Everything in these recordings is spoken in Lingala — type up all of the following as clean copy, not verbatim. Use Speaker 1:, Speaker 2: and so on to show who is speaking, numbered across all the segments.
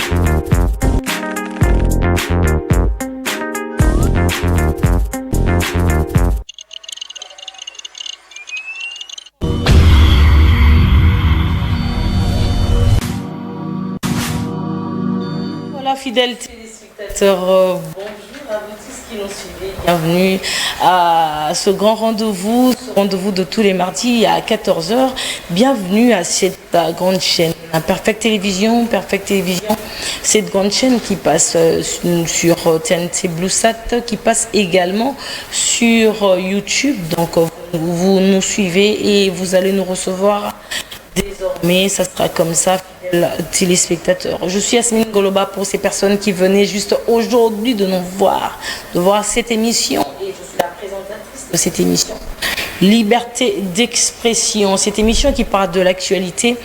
Speaker 1: Voilà, fidèles téléspectateurs, bonjour à vous tous qui nous suivez. Bienvenue à ce grand rendez-vous, de tous les mardis à 14 heures. Bienvenue à cette grande chaîne, Perfect Télévision, cette grande chaîne qui passe sur TNT Bluesat, qui passe également sur YouTube. Donc vous nous suivez et vous allez nous recevoir désormais. Ça sera comme ça, téléspectateurs. Je suis Yasmine Goloba pour ces personnes qui venaient juste aujourd'hui de nous voir, de voir cette émission. Et je suis la présentatrice de cette émission. Liberté d'expression, cette émission qui parle de l'actualité.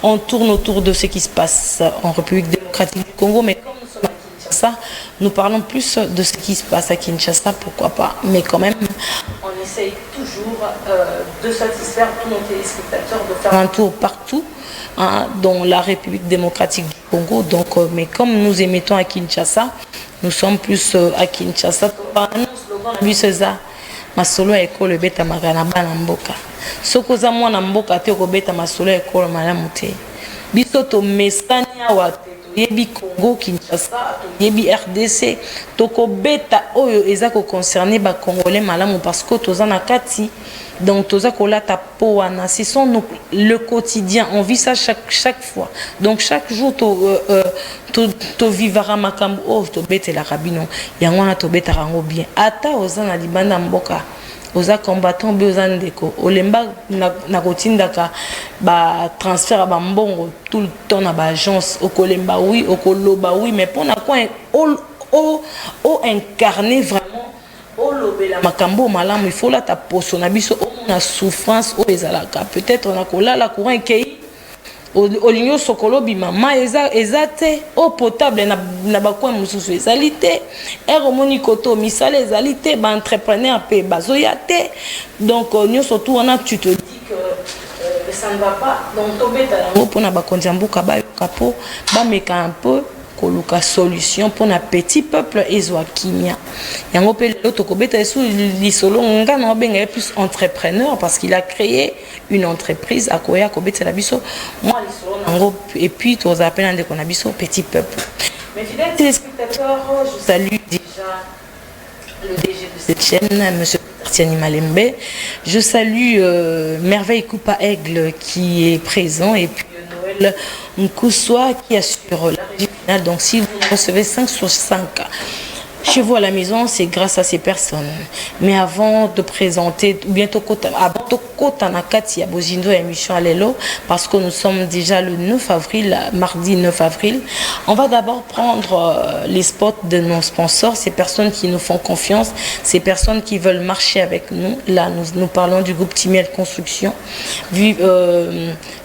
Speaker 1: On tourne autour de ce qui se passe en République démocratique du Congo, mais comme nous sommes à Kinshasa, nous parlons plus de ce qui se passe à Kinshasa, pourquoi pas, mais quand même, on essaye toujours de satisfaire tous nos téléspectateurs, de faire un tour partout dans la République démocratique du Congo. Donc, mais comme nous émettons à Kinshasa, nous sommes plus à Kinshasa. Masolo ekolo beta magana bana mboka soko za mwana mboka te ko beta masolo ekolo malamu te biso to mesani awa yebi Congo Kinshasa yebi RDC to ko beta oyo eza ko concerner ba congolais malamu parce que toza na kati donc toza ko lata po wana ce sont le quotidien, on vit ça chaque fois, donc chaque jour to vivara makambo oh to beta la rabino yango na to beta rango bien ata oza na libanda mboka oza combattant besoin ndeko olemba na kotindaka ba transfert ba mbongo tout le temps na ba agence okolemba oui okoloba oui mais pour na quoi o incarner vraiment o lobela makambo malamu il faut la ta poso na biso o na souffrance o ezalaka peut-être on a kola la courant kei olingo sokolo bimama ezate eau potable na bakwa mususu ezalité eromoni koto misala ezalité ba entrepreneur pe bazoya te donc nyo surtout on a tu te dis que ça ne va pas donc tobeta yango pona bakonzi mboka ba kapo ba meka un peu koluka solution pour na petit peuple ezwa kimia yango pe l'autre kobeta esu lisolo nga na benga plus entrepreneur parce qu'il a créé une entreprise à koya kobeta la biso moi lisolo nango et puis tous appelons de konabiso petit peuple. Mes fidèles téléspectateurs, je salue déjà le DG de cette chaîne, monsieur Tiani Malembe. Je salue Merveille Coupa Aigle qui est présent et puis Noël Nkoussoua qui assure la régie finale. Donc si vous recevez 5 sur 5 chez vous à la maison, c'est grâce à ces personnes. Mais avant de présenter, bientôt Nakati à Bozindo émission Alelo, parce que nous sommes déjà le 9 avril, mardi 9 avril, on va d'abord prendre les spots de nos sponsors, ces personnes qui nous font confiance, ces personnes qui veulent marcher avec nous. Là, nous parlons du groupe Timiel Construction,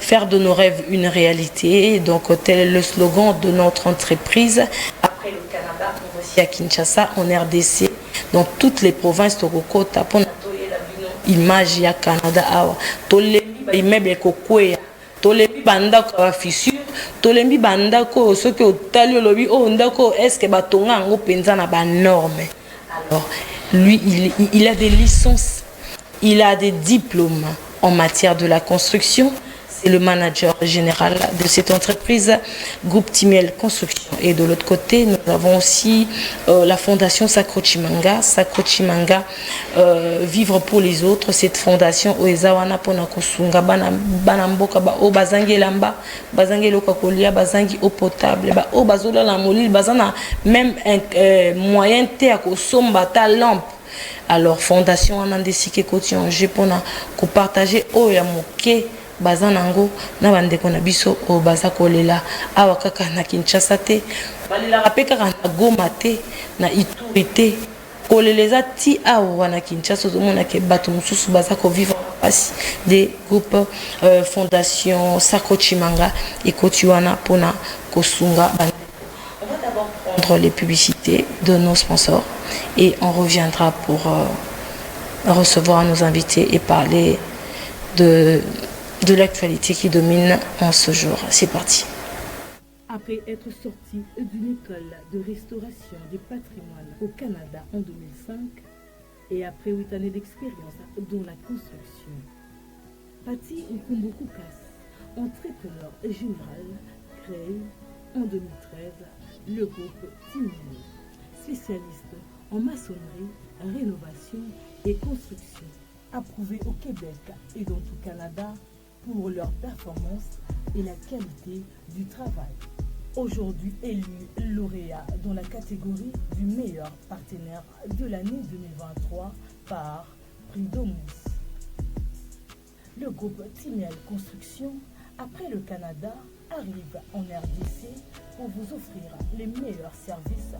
Speaker 1: faire de nos rêves une réalité. Donc, tel est le slogan de notre entreprise. Après le Canada, on va aussi à Kinshasa, en RDC, dans toutes les provinces de Rokota, pour image ya Canada awa tolembi ba immeuble kokwea tolembi bandako ba fissure tolembi bandako soki otali lobi o ndako est-ce que batonga ngo penza na ba norme. Alors lui il a des licences, il a des diplômes en matière de la construction. C'est le manager général de cette entreprise, groupe Timiel Construction. Et de l'autre côté, nous avons aussi la fondation Sacro Chimanga, Vivre pour les autres. Cette fondation, Oezawana Ponakosunga, Banamboka, O Bazangi Lamba, Bazangi Lokakolia, Bazangi eau potable, O Bazola la Molil, Bazana, même un moyen terre, Somba, ta lampe. Alors, fondation Anandesike Kotion, Jepona, ko partager Oyamoke. Bazanango na bandeko na biso o baza kolela awa kaka na Kinshasa te balela rapeka na Goma te na Ituri te koleleza ti awa na Kinshasa zo mona ke bato mususu baza ko vivre passe des groupes fondation Sacro Chimanga et Kotiwana pona kosunga. On va d'abord prendre les publicités de nos sponsors et on reviendra pour recevoir nos invités et parler de l'actualité qui domine en ce jour. C'est parti.
Speaker 2: Après être sorti d'une école de restauration du patrimoine au Canada en 2005 et après 8 années d'expérience dans la construction, Patty Nkumbu Koukas, entrepreneur général, crée en 2013 le groupe Timel, spécialiste en maçonnerie, rénovation et construction, approuvé au Québec et dans tout le Canada pour leur performance et la qualité du travail. Aujourd'hui élu lauréat dans la catégorie du meilleur partenaire de l'année 2023 par Prix Domus. Le groupe Timel Construction, après le Canada, arrive en RDC pour vous offrir les meilleurs services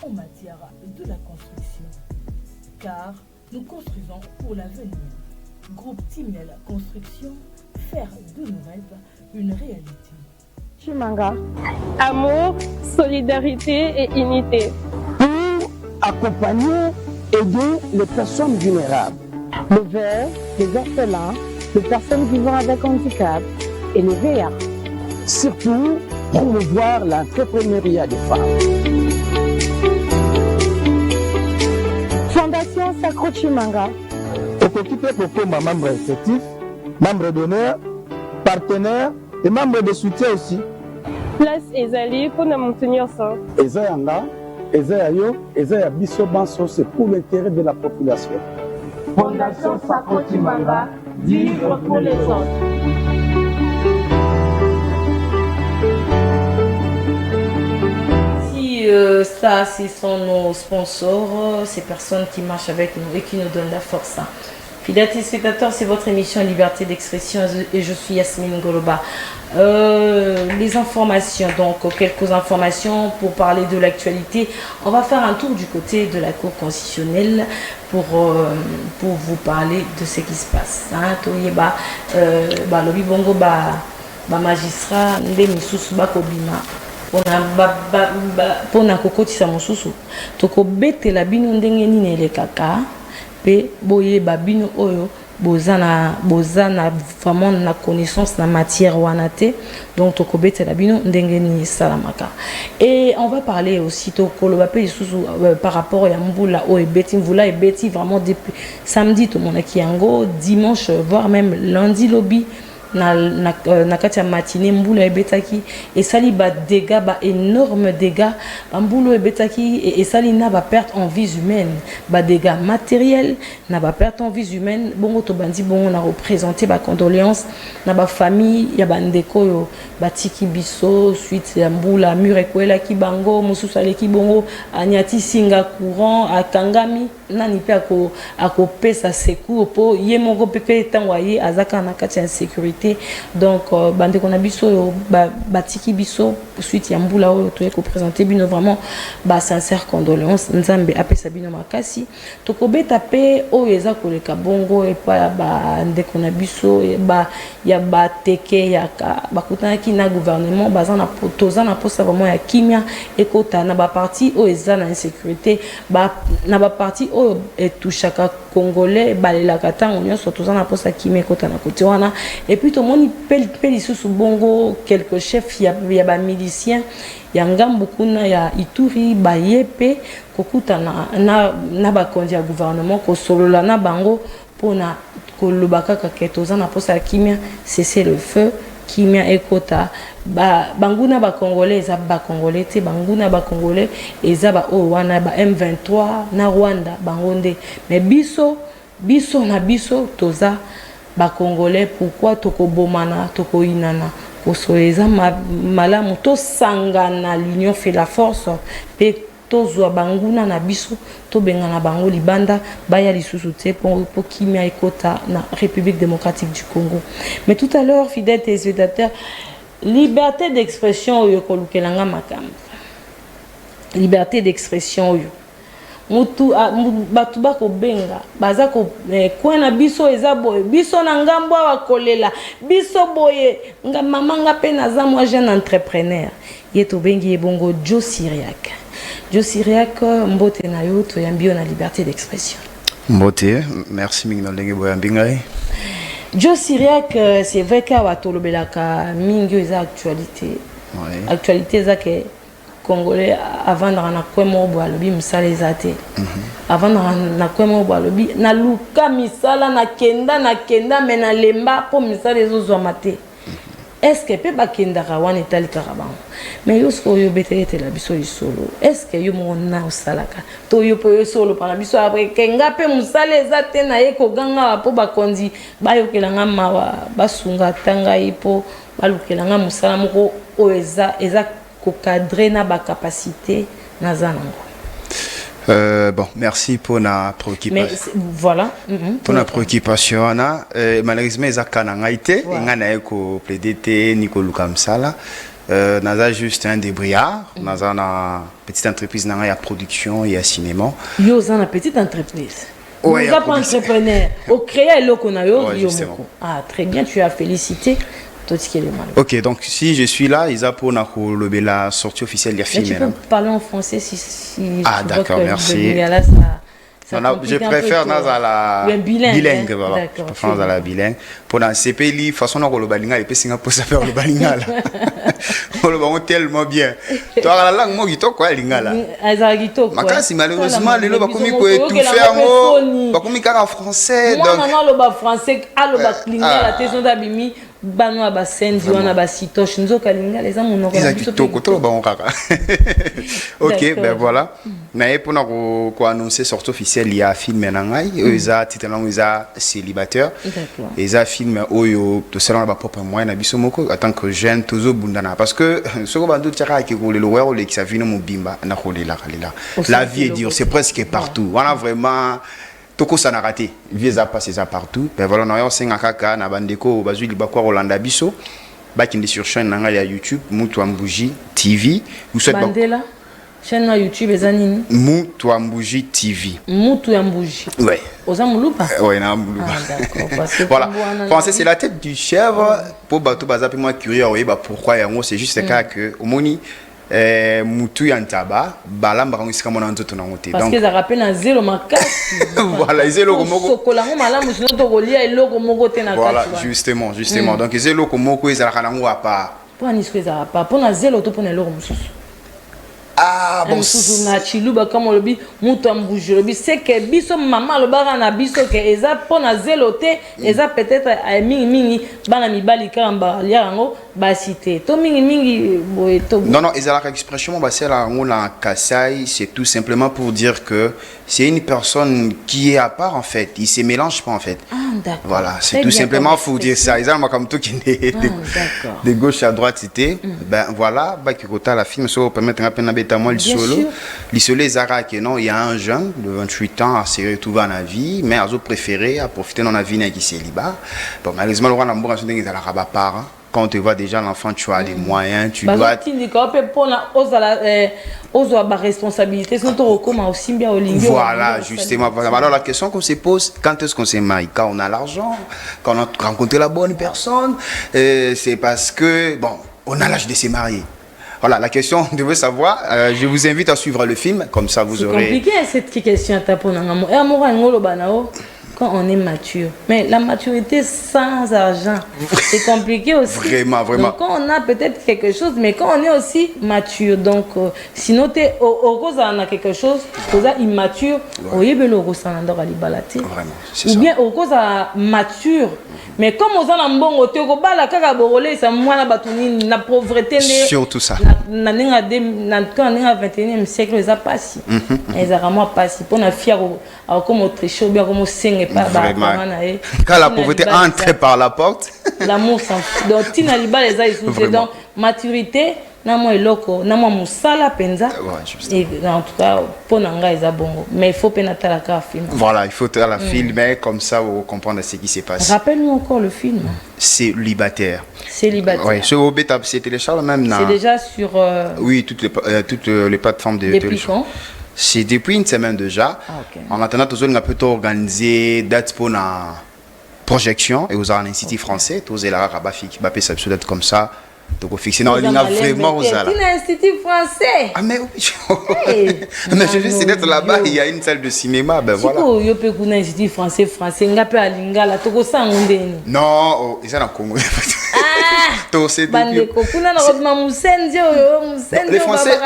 Speaker 2: en matière de la construction. Car nous construisons pour l'avenir. Groupe Timel Construction, faire de nos rêves une réalité.
Speaker 3: Chimanga, amour, solidarité et unité.
Speaker 4: Pour accompagner, aider les personnes vulnérables.
Speaker 3: Le vert, les orphelins, les personnes vivant avec handicap et les VA.
Speaker 4: Surtout, promouvoir l'entrepreneuriat des femmes.
Speaker 3: Fondation Sacro Chimanga.
Speaker 4: Occupé pour membre effectif, membre d'honneur, partenaire et membre de soutien aussi.
Speaker 3: Place Ezali pour nous maintenir ça.
Speaker 4: Ezayanga, Ezayayo, Ezaya Biso Banso, c'est pour l'intérêt de la population.
Speaker 3: Fondation Sacro Chimanga, vivre pour les autres.
Speaker 1: Ça, ce sont nos sponsors, ces personnes qui marchent avec nous et qui nous donnent la force. Fidèles téléspectateurs, c'est votre émission Liberté d'expression et je suis Yasmine Goloba. Les informations, donc quelques informations pour parler de l'actualité. On va faire un tour du côté de la Cour constitutionnelle pour vous parler de ce qui se passe. Lobi bongo magistrat ndemi susu bakobima pona kokotisa mosusu tokobetela bino ndenge nini elekaka pe boyeba bino oyo bozana vraiment na connaissance na matière wana te, donc tokobetela bino ndenge nini salamaka. Et on va parler aussi tokoloba pe lisusu par rapport ya mbula oyo ebeti mvula ebeti vraiment depuis samedi to monaki yango dimanche voire même lundi lobby na kati ya matinée mbula ebetaki esali ba dégâts ba énorme dégâts mbula ebetaki esali na ba perte en vies humaines ba dégâts matériels na ba perte en vies humaines bongo to bandi bongo na représenter ba condoléances na ba famille ya bandeko yo batiki biso suite ya mbula mur ekwela ki bango mosusu aleki bongo anyati singa courant akangami nani pe akopesa secours po ye moko pepe tango aye azaka na kati ya insécurité. Donc bande qu'on a biso batiki biso suite ya mbula oyo to ko présenter bino vraiment ba sincère condoléances nzambe apesa bino makasi tokobeta pe oyo eza koleka bongo e pa ba ndeko na biso ya bateke ya bakutana ki na gouvernement bazana potoza na posa vraiment ya kimia ekota na ba parti oyo eza na insécurité na ba parti oyo etushaka congolais balelaka tango nyonso toza na posa kimia ekota na kote wana. Et puis tout le monde peli sous bongo quelques chefs ya ba miliciens ya ngambu kuna ya Ituri ba yepe kokuta na ba kondia gouvernement ko solola na bango pona kolobaka kaketoza na posa kimia cesser le feu kimia ekota banguna ba congolais za ba congolais te banguna ba congolais eza ba o wana ba M23 na Rwanda bangonde mais biso na biso toza ba congolais pourquoi tokobomana tokoinana kosoeza malamu to sangana l'union fait la force pe tozwa banguna na biso to bengana bango libanda baya lisusu te pour kimia ekota na République démocratique du Congo. Mais tout à l'heure fidèles téléspectateurs, liberté d'expression oyo kolukelanga makambo, liberté d'expression oyo mutu batu bako benga baza ko kwena biso eza boye biso na ngambo wa kolela biso boye nga mamanga pe naza moi jeune entrepreneur yeto bengi ebongo Joe Syriac mbote na yo to yambio na liberté d'expression
Speaker 5: mbote merci mingno lenge boyambi ngai
Speaker 1: Joe Syriac c'est vrai ka watolobelaka mingi eza actualité actualité eza ke congolais avant na kwemo bo alobi misala ezate avant na kwemo bo alobi na luka misala na kenda mais na lemba po misala ezozwa mate est-ce que pe bakendaka wana etalikaka bango mais yo siko oyo beteletela biso lisolo est-ce que yo mona osalaka to yo po yo solo pana biso après kenga pe musala eza te na ye koganga po bakonzi bayokelanga mawa basunga tanga ipo balukelanga musala moko o eza ko cadrer na ba capacité na zanango.
Speaker 5: Bon, merci pour la préoccupation.
Speaker 1: Mais voilà.
Speaker 5: Pour la préoccupation, malheureusement, ils ont canangité, ils ont plaidé, Nicolas Kamsala. Naza juste un débrouillard. Naza une petite entreprise, il y a production, il y a cinéma.
Speaker 1: Yo, une petite entreprise.
Speaker 5: Oui,
Speaker 1: vous êtes pas entrepreneur. Au créer le qu'on a eu. Ah, très bien, tu as félicité.
Speaker 5: Ok, donc si je suis là, ils ont pour la sortie officielle des films.
Speaker 1: Tu peux parler en français si
Speaker 5: ah d'accord, merci. Je préfère la bilingue. Voilà. Je préfère la bilingue. Pour la CPI, façon on le balinga et puis Singapour ça fait le balinga là. On le voit tellement bien. Toi la langue moi gito quoi linga là.
Speaker 1: Azagito quoi.
Speaker 5: Makasi malheureusement les loba komi ko étouffer mo. Ba komi kaka français donc.
Speaker 1: Moi non loba français, aloba linga la teson d'abimi. Banwa basendi wana basitoche nzoka linga les amono
Speaker 5: ko kitoko to ba on kaka. OK, ben voilà. Na pour ko annoncer sortie officielle il y a film nangai, ils a titre langue ils a célibataire.
Speaker 1: D'accord.
Speaker 5: Ils a film oyo to selon ba propre moyen na biso moko en tant que jeune tozo bundana parce que ce ko bandu tchaka ki ko le lower le qui ça vino mobimba na ko lela. La vie est dure, c'est presque partout. On a vraiment Toko ça n'a raté. Vieux a passé ça partout. Ben voilà, on a un kaka na bandeko bazui libakwa Rolanda biso. Bakindi sur chaîne nanga ya YouTube Mutwambuji TV. Vous souhaitez
Speaker 1: Bandela chaîne na YouTube ezanini
Speaker 5: Mutwambuji TV.
Speaker 1: Mutwambuji.
Speaker 5: Ouais.
Speaker 1: Oza muluba.
Speaker 5: Ouais, na muluba.
Speaker 1: Ah d'accord parce que
Speaker 5: voilà. Français c'est la tête du chèvre pour bateau bazapi moi curieux bah pourquoi yango c'est juste cas que omoni mutu ya ntaba balamba kango sika mona nzoto na ngote
Speaker 1: donc parce que ça rappelle na zéro makasi
Speaker 5: voilà zéro moko
Speaker 1: sokola ngo malamu sino to kolia eloko moko te na kati
Speaker 5: voilà justement donc zéro moko ezala nango apa
Speaker 1: pour ni ce ça pas pour na zéro to pour na eloko mususu
Speaker 5: ah bon
Speaker 1: na chiluba comme le bi mutu ambuji le bi c'est que biso maman le bara na biso que eza pour na zéro te eza peut-être mingi bana mibali kamba liango basité to mingi boy to
Speaker 5: non ezala expression ba c'est la ngona kasai c'est tout simplement pour dire que c'est une personne qui est à part en fait, il se mélange pas en fait.
Speaker 1: Ah d'accord.
Speaker 5: Voilà, c'est tout simplement faut dire ça. Ils ont comme tout qui est de gauche à droite c'était ben voilà, ba qui kota la film so permettre un peu na beta moi le solo. L'isolé Zara que non, il y a un jeune de 28 ans à se retrouver dans la vie mais azo préféré à profiter dans la vie qui célibat. Bon malheureusement le roi n'amboura son dingue la rabat part. Quand tu vois déjà l'enfant, tu as les moyens, tu dois... Voilà, justement. Alors la question qu'on se pose, quand est-ce qu'on s'est marié? Quand on a l'argent, quand on a rencontré la bonne personne, c'est parce que, bon, on a l'âge de se marier. Voilà, la question, vous devez savoir, je vous invite à suivre le film, comme ça vous aurez...
Speaker 1: C'est compliqué cette question, quand on est mature. Mais la maturité sans argent, c'est compliqué aussi.
Speaker 5: Vraiment.
Speaker 1: Donc quand on a peut-être quelque chose, mais quand on est aussi mature, donc sinon tu es au on a quelque chose, on est immature, ou bien au cause mature. Mais comme on a un bon côté, on la pauvreté.
Speaker 5: Surtout ça.
Speaker 1: Dans le 21e siècle, ils ont passé. Ils ont vraiment passé. Pour la fière, comme au trichot, bien comme au sing.
Speaker 5: Vraiment. Quand la pauvreté entre par la porte.
Speaker 1: L'amour s'en fout. Donc, Tina Liba les a essoufflés. Donc, maturité, namo eloko, namo musala penza. Et en tout cas, pour nanga ils a bongo. Mais il faut pénétrer la film.
Speaker 5: Voilà, il faut la filmer comme ça vous comprendre ce qui s'est passé.
Speaker 1: Rappelle-nous encore le film.
Speaker 5: Célibataire.
Speaker 1: Célibataire.
Speaker 5: Oui, sur bêta, c'est téléchargé même.
Speaker 1: C'est déjà sur.
Speaker 5: Oui, toutes les plateformes de téléchargement. C'est depuis une semaine déjà.
Speaker 1: Ah, okay.
Speaker 5: En attendant, tous on a plutôt organisé date pour la projection et aux instituts français, tous les rabafik, bapé ça peut être comme ça. Donc on fixe non, il y a vraiment aux ala.
Speaker 1: C'est un institut français.
Speaker 5: Ah mais oui. Mais je vais d'être là-bas, il y a une salle de cinéma, ben voilà.
Speaker 1: Yo peut qu'on institut français, ngape alinga la toko sangondeni.
Speaker 5: Non, ils sont en Congo. Les Français,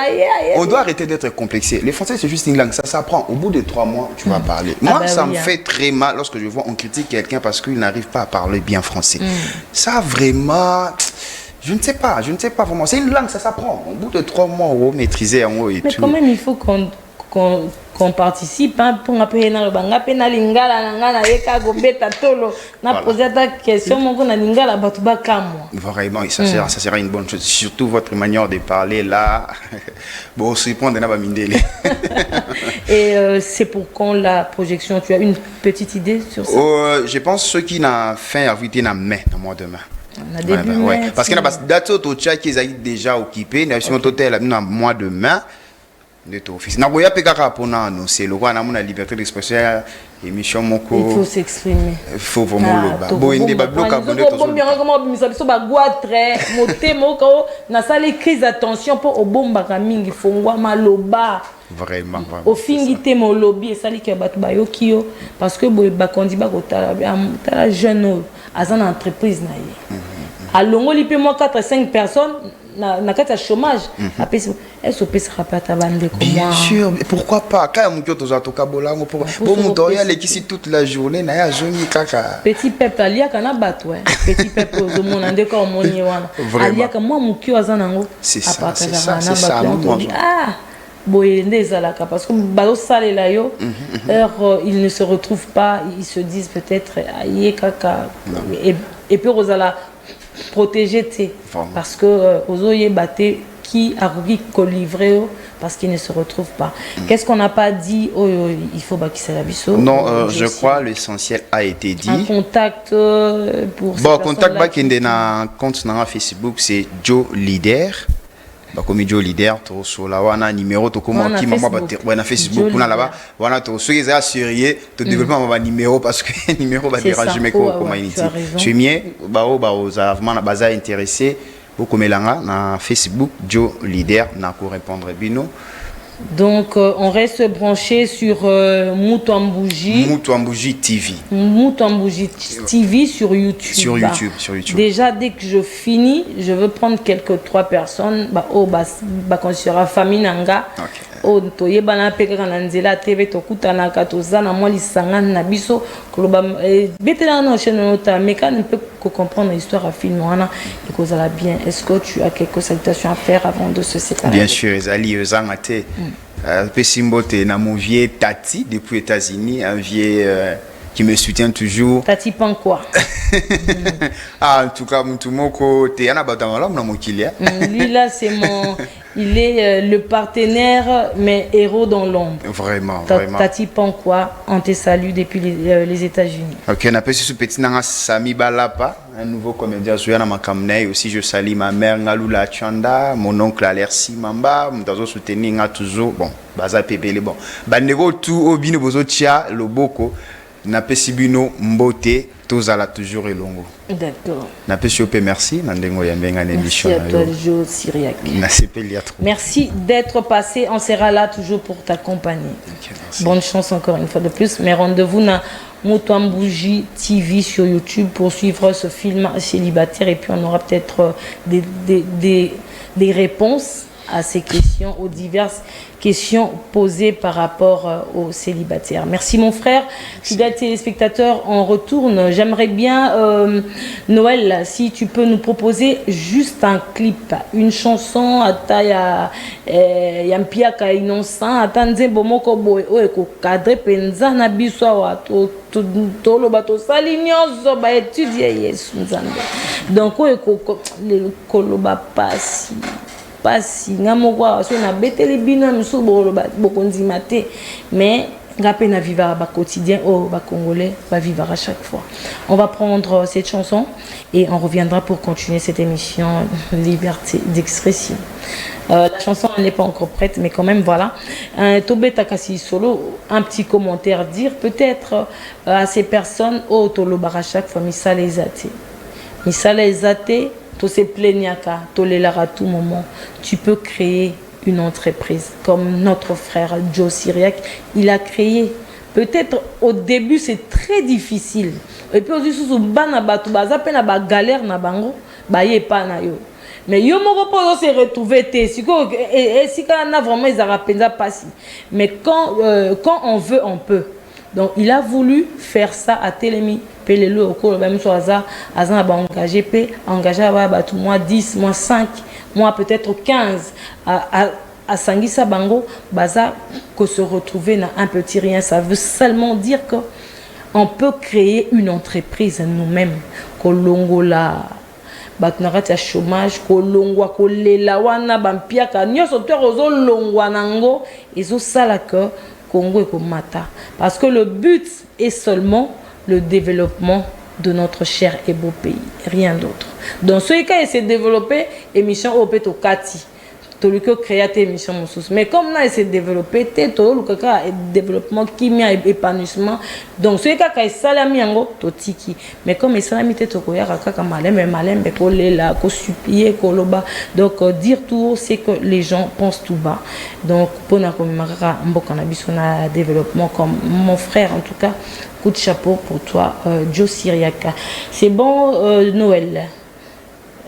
Speaker 5: on doit arrêter d'être complexé. Les Français, c'est juste une langue, ça s'apprend. Au bout de 3 mois, tu vas parler. Moi, ça me fait très mal lorsque je vois on critique quelqu'un parce qu'il n'arrive pas à parler bien français. Ça, vraiment... Je ne sais pas vraiment. C'est une langue, ça s'apprend. Au bout de 3 mois, on va maîtriser en haut et tout.
Speaker 1: Mais quand même, il faut qu'on participe. Pour appeler na lingala na yeka gobeta tolo na poser ta question mon na lingala batuba kamwa.
Speaker 5: Vraiment, ça sera une bonne chose. Surtout votre manière de parler là. Bon, se prendre na ba mindele.
Speaker 1: Et c'est pour quand la projection? Tu as une petite idée sur ça?
Speaker 5: Je pense ceux qui n'a fait invité na mai dans mois de mai.
Speaker 1: On a début mai.
Speaker 5: Parce que la date au Tchad qui est déjà occupé, na sur hôtel dans mois de mai. De ton office. Na boya pekaka pona annoncer le roi na mon liberté d'expression émission moko.
Speaker 1: Il faut s'exprimer.
Speaker 5: Il faut vraiment le bas. Bon inde ba bloka bonne to.
Speaker 1: Bon bien comment bimisa biso ba goitre moté moko na sale crise d'attention pour obomba ka mingi fongwa maloba.
Speaker 5: Vraiment.
Speaker 1: Au fingi te mo lobby et sali ke batu ba yokio parce que boy ba kondi ba kotala tala jeune azana entreprise na ye. Alongo lipe moi 4-5 personnes na kata chômage est-ce que ça peut être bande comme
Speaker 5: bien sûr, mais pourquoi pas quand mon kyoto za toka bolango pour bon motoria l'équipe toute la journée na ya zoni kaka
Speaker 1: petit peuple alia kana batwe petit peuple au monde ande ko moni wana alia ka moi mukio azana ngo
Speaker 5: c'est ça
Speaker 1: boye ndezalaka parce que bazo salela yo ils ne se retrouvent pas, ils se disent peut-être aye kaka et puis rozala protéger parce que ozoye baté qui a rugi colivrer parce qu'il ne se retrouve pas. Qu'est-ce qu'on n'a pas dit? Il faut bakisa la biso.
Speaker 5: Non, je crois l'essentiel a été dit.
Speaker 1: Un contact pour
Speaker 5: bon contact ba kende na compte na Facebook c'est Joe Leader. Bah comme Joe Leader to so la wana numéro to comment qui maman ba na Facebook kuna là-bas wana to so ils assuré to développer ma numéro parce que numéro va déranger mais comment il dit. Je mien ba aux vraiment na baza intéressé beaucoup melanga na Facebook Joe Leader na ko répondre bino.
Speaker 1: Donc on reste branché sur Moutouambouji
Speaker 5: TV.
Speaker 1: Moutouambouji TV sur YouTube.
Speaker 5: Sur YouTube.
Speaker 1: Déjà dès que je finis, je veux prendre quelques 3 personnes quand sera famille nanga. Oh toyeba na peka na nzela TV tokutana ka tozana moi lisanga na biso koloba betela na chaîne nota meka ne peut comprendre l'histoire à film wana et cause la bien. Est-ce que tu as quelques salutations à faire avant de se séparer?
Speaker 5: Bien sûr, Ezali Ezangate. Pesimbote na mon vieux Tati depuis les États-Unis, un vieux qui me soutient toujours.
Speaker 1: Tati Pankwa.
Speaker 5: En tout cas, Moutoumoko, t'es un abattement na mokilia.
Speaker 1: Lui là, c'est mon. Il est le partenaire, mais héros dans l'ombre.
Speaker 5: Vraiment.
Speaker 1: Tati Pankwa, on te salue depuis les États-Unis.
Speaker 5: Ok, on appelle ce petit nanga Sami Balapa, un nouveau comédien joué dans ma campagne. Aussi, je salue ma mère Ngalula Chanda, mon oncle Alersi Mamba, m'dazo soutenir toujours. Bon, baza pépé bon. Bandego tout au bino bozo tia loboko. Napesibino Mbote, tozala toujours elongo.
Speaker 1: D'accord.
Speaker 5: Napesiope merci, nandengo ya mbenga émission.
Speaker 1: Merci à toi, Joe Syriac. Merci d'être passé, on sera là toujours pour t'accompagner. Okay, bonne chance encore une fois de plus, mais rendez-vous na Moutouambouji TV sur YouTube pour suivre ce film célibataire et puis on aura peut-être des réponses à ces questions, aux diverses questions posées par rapport aux célibataires. Merci mon frère. Fidèles téléspectateurs, on retourne. J'aimerais bien, Noël, si tu peux nous proposer juste un clip, une chanson, Ataya Yampiaka innocent, Atanze Bomoko Boy, Oeko Kadre Penza Nabiswa Wato Tolo Bato Salignoso, ba étudier Yesu Nzambe. Donc, Oeko Koloba Passi. Pas ngamoko so na beteli bino musu bokonzi maté mais ngapé na vivre ba quotidien ba congolais va vivre à chaque fois. On va prendre cette chanson et on reviendra pour continuer cette émission Liberté d'expression. La chanson n'est pas encore prête mais quand même voilà. Tobé Takasi solo un petit commentaire dire peut-être à ces personnes toloba à chaque fois misala ezate to se plaignaka, to l'elara à tout moment. Tu peux créer une entreprise comme notre frère Joe Syriac. Il a créé. Peut-être au début c'est très difficile. Et puis aussi sous bana batu baza pe na ba galère na bango baye pas na yo. Mais yo moko pour se retrouver té si on a vraiment ils a penza passi. Mais quand on veut on peut. Donc il a voulu faire ça à Télémi pelelo au cours même sur hasard azan ba engagé ba tout mois 10 mois 5 mois peut-être 15 à Sangisa Bango baza que se retrouver dans un petit rien, ça veut seulement dire que on peut créer une entreprise nous-mêmes kolongola batnarati ya chômage kolongwa kolela wana bampiaka nyoso to ozolongwa nango ezo sala que Congo et Komata parce que le but est seulement le développement de notre cher et beau pays, rien d'autre. Dans ce cas, il s'est développé émission au Peto Kati. Toluko créateur émission Moussous. Mais comme là il s'est développé, Toluko développement kimia et épanouissement. Donc ce cas quand il salami ango totiki. Mais comme il salami tokoya kaka malem bekolela ko supplier koloba. Donc dire tout haut c'est que les gens pensent tout bas. Donc pour na komaka mboka na biso na développement comme mon frère en tout cas. Coup de chapeau pour toi Joe Siriaka. C'est bon Noël.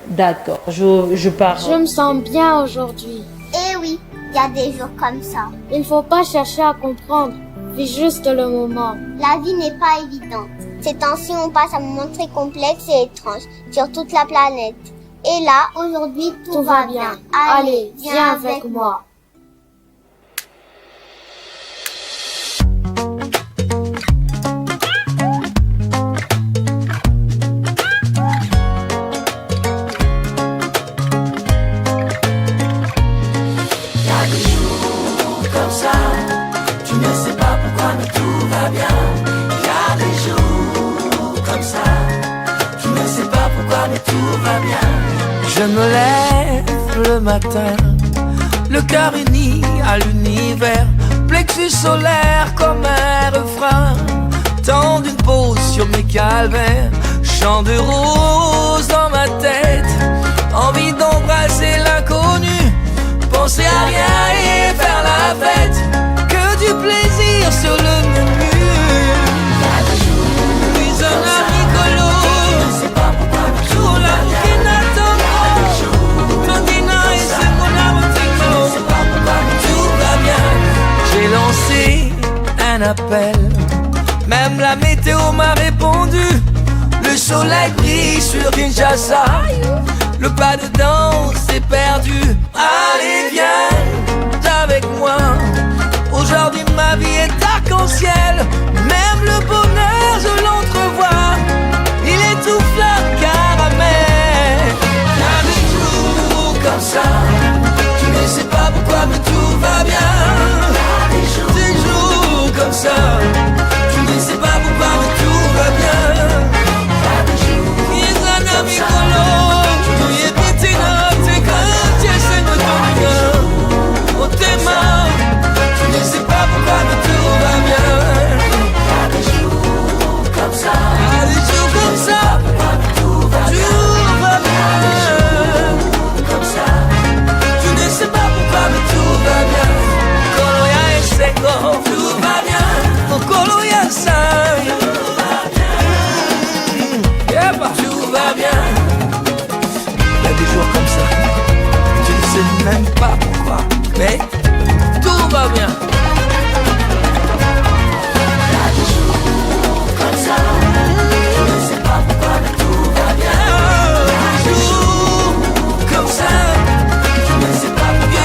Speaker 1: D'accord, je pars.
Speaker 6: Je me sens bien aujourd'hui.
Speaker 7: Eh oui, il y a des jours comme ça.
Speaker 6: Il ne faut pas chercher à comprendre, vis juste le moment.
Speaker 7: La vie n'est pas évidente. Ces temps-ci, on passe un moment très complexe et étrange sur toute la planète. Et là, aujourd'hui, tout va bien.
Speaker 6: Allez, viens avec moi.
Speaker 8: Je me lève le matin, le cœur uni à l'univers, plexus solaire comme un refrain, temps d'une pause sur mes calvaires, chant de rose dans ma tête, envie d'embrasser l'inconnu, penser à rien et faire la fête, que du plaisir sur le menu. Puis un ami colo, sur la j'ai lancé un appel, même la météo m'a répondu. Le soleil brille sur Kinshasa, le pas de danse est perdu. Allez viens avec moi, aujourd'hui ma vie est arc-en-ciel. Même le bonheur je l'entrevois, il est tout fleur caramel. Il y a des jours comme ça, tu ne sais pas pourquoi mais tout va bien. Des jours comme ça, tu ne sais pas pourquoi mais tout va bien. Ils en ont mis colo, tu es pétina, t'es quand tu essaies de ton au thème, tu ne sais pas pourquoi mais tout va bien. Des jours comme ça, des jours comme ça, tout va bien. Comme ça, tu ne sais pas pourquoi mais tout va bien. Tout va bien, Okolo ya sa, tout va bien, tout va bien. Il y a des jours comme ça, tu ne sais même pas pourquoi, mais tout va bien. Il y a des jours comme ça, tu ne sais pas pourquoi, mais tout va bien. Des jours comme ça, tu ne sais pas pourquoi,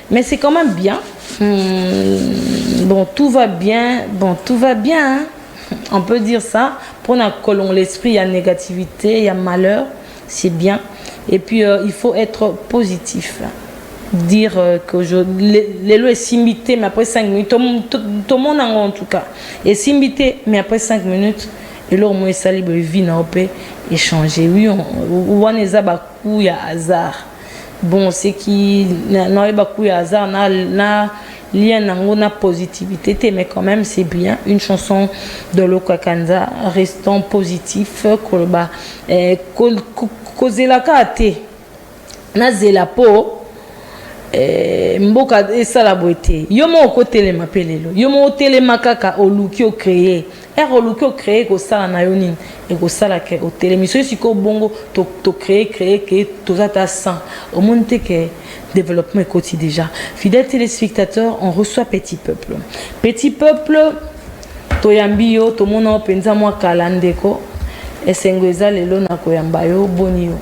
Speaker 1: mais c'est quand même bien. Bon, tout va bien. Bon, tout va bien. Hein? On peut dire ça. Pour la colonne, l'esprit, il y a négativité, il y a malheur. C'est bien. Et puis, il faut être positif. Dire que les lois est simbité, mais après 5 minutes, tout le monde en tout cas. Et simbité, mais après 5 minutes, et là, au moins, ça libre vie, on peut échanger. Oui, on a beaucoup de hasard. Bon, c'est qui n'a pas beaucoup de hasard, n'a lien na positivité, mais quand même c'est bien. Une chanson de Loka Kanza, restons positifs, kolba, kozela kate, na zela po, mboka esala boete yo mo okotelema pe lelo yo mo otelema kaka oluki ocréer oluki ocréer kosala na yo nini ekosala ke otelemi so siko bongo to créer que toza ta sang au monde que développement ekoti déjà. Fidèles téléspectateurs, on reçoit Petit Peuple toyambi yo tomona penza mwa kalandeko esengo eza lelo na koyamba yo boni yo.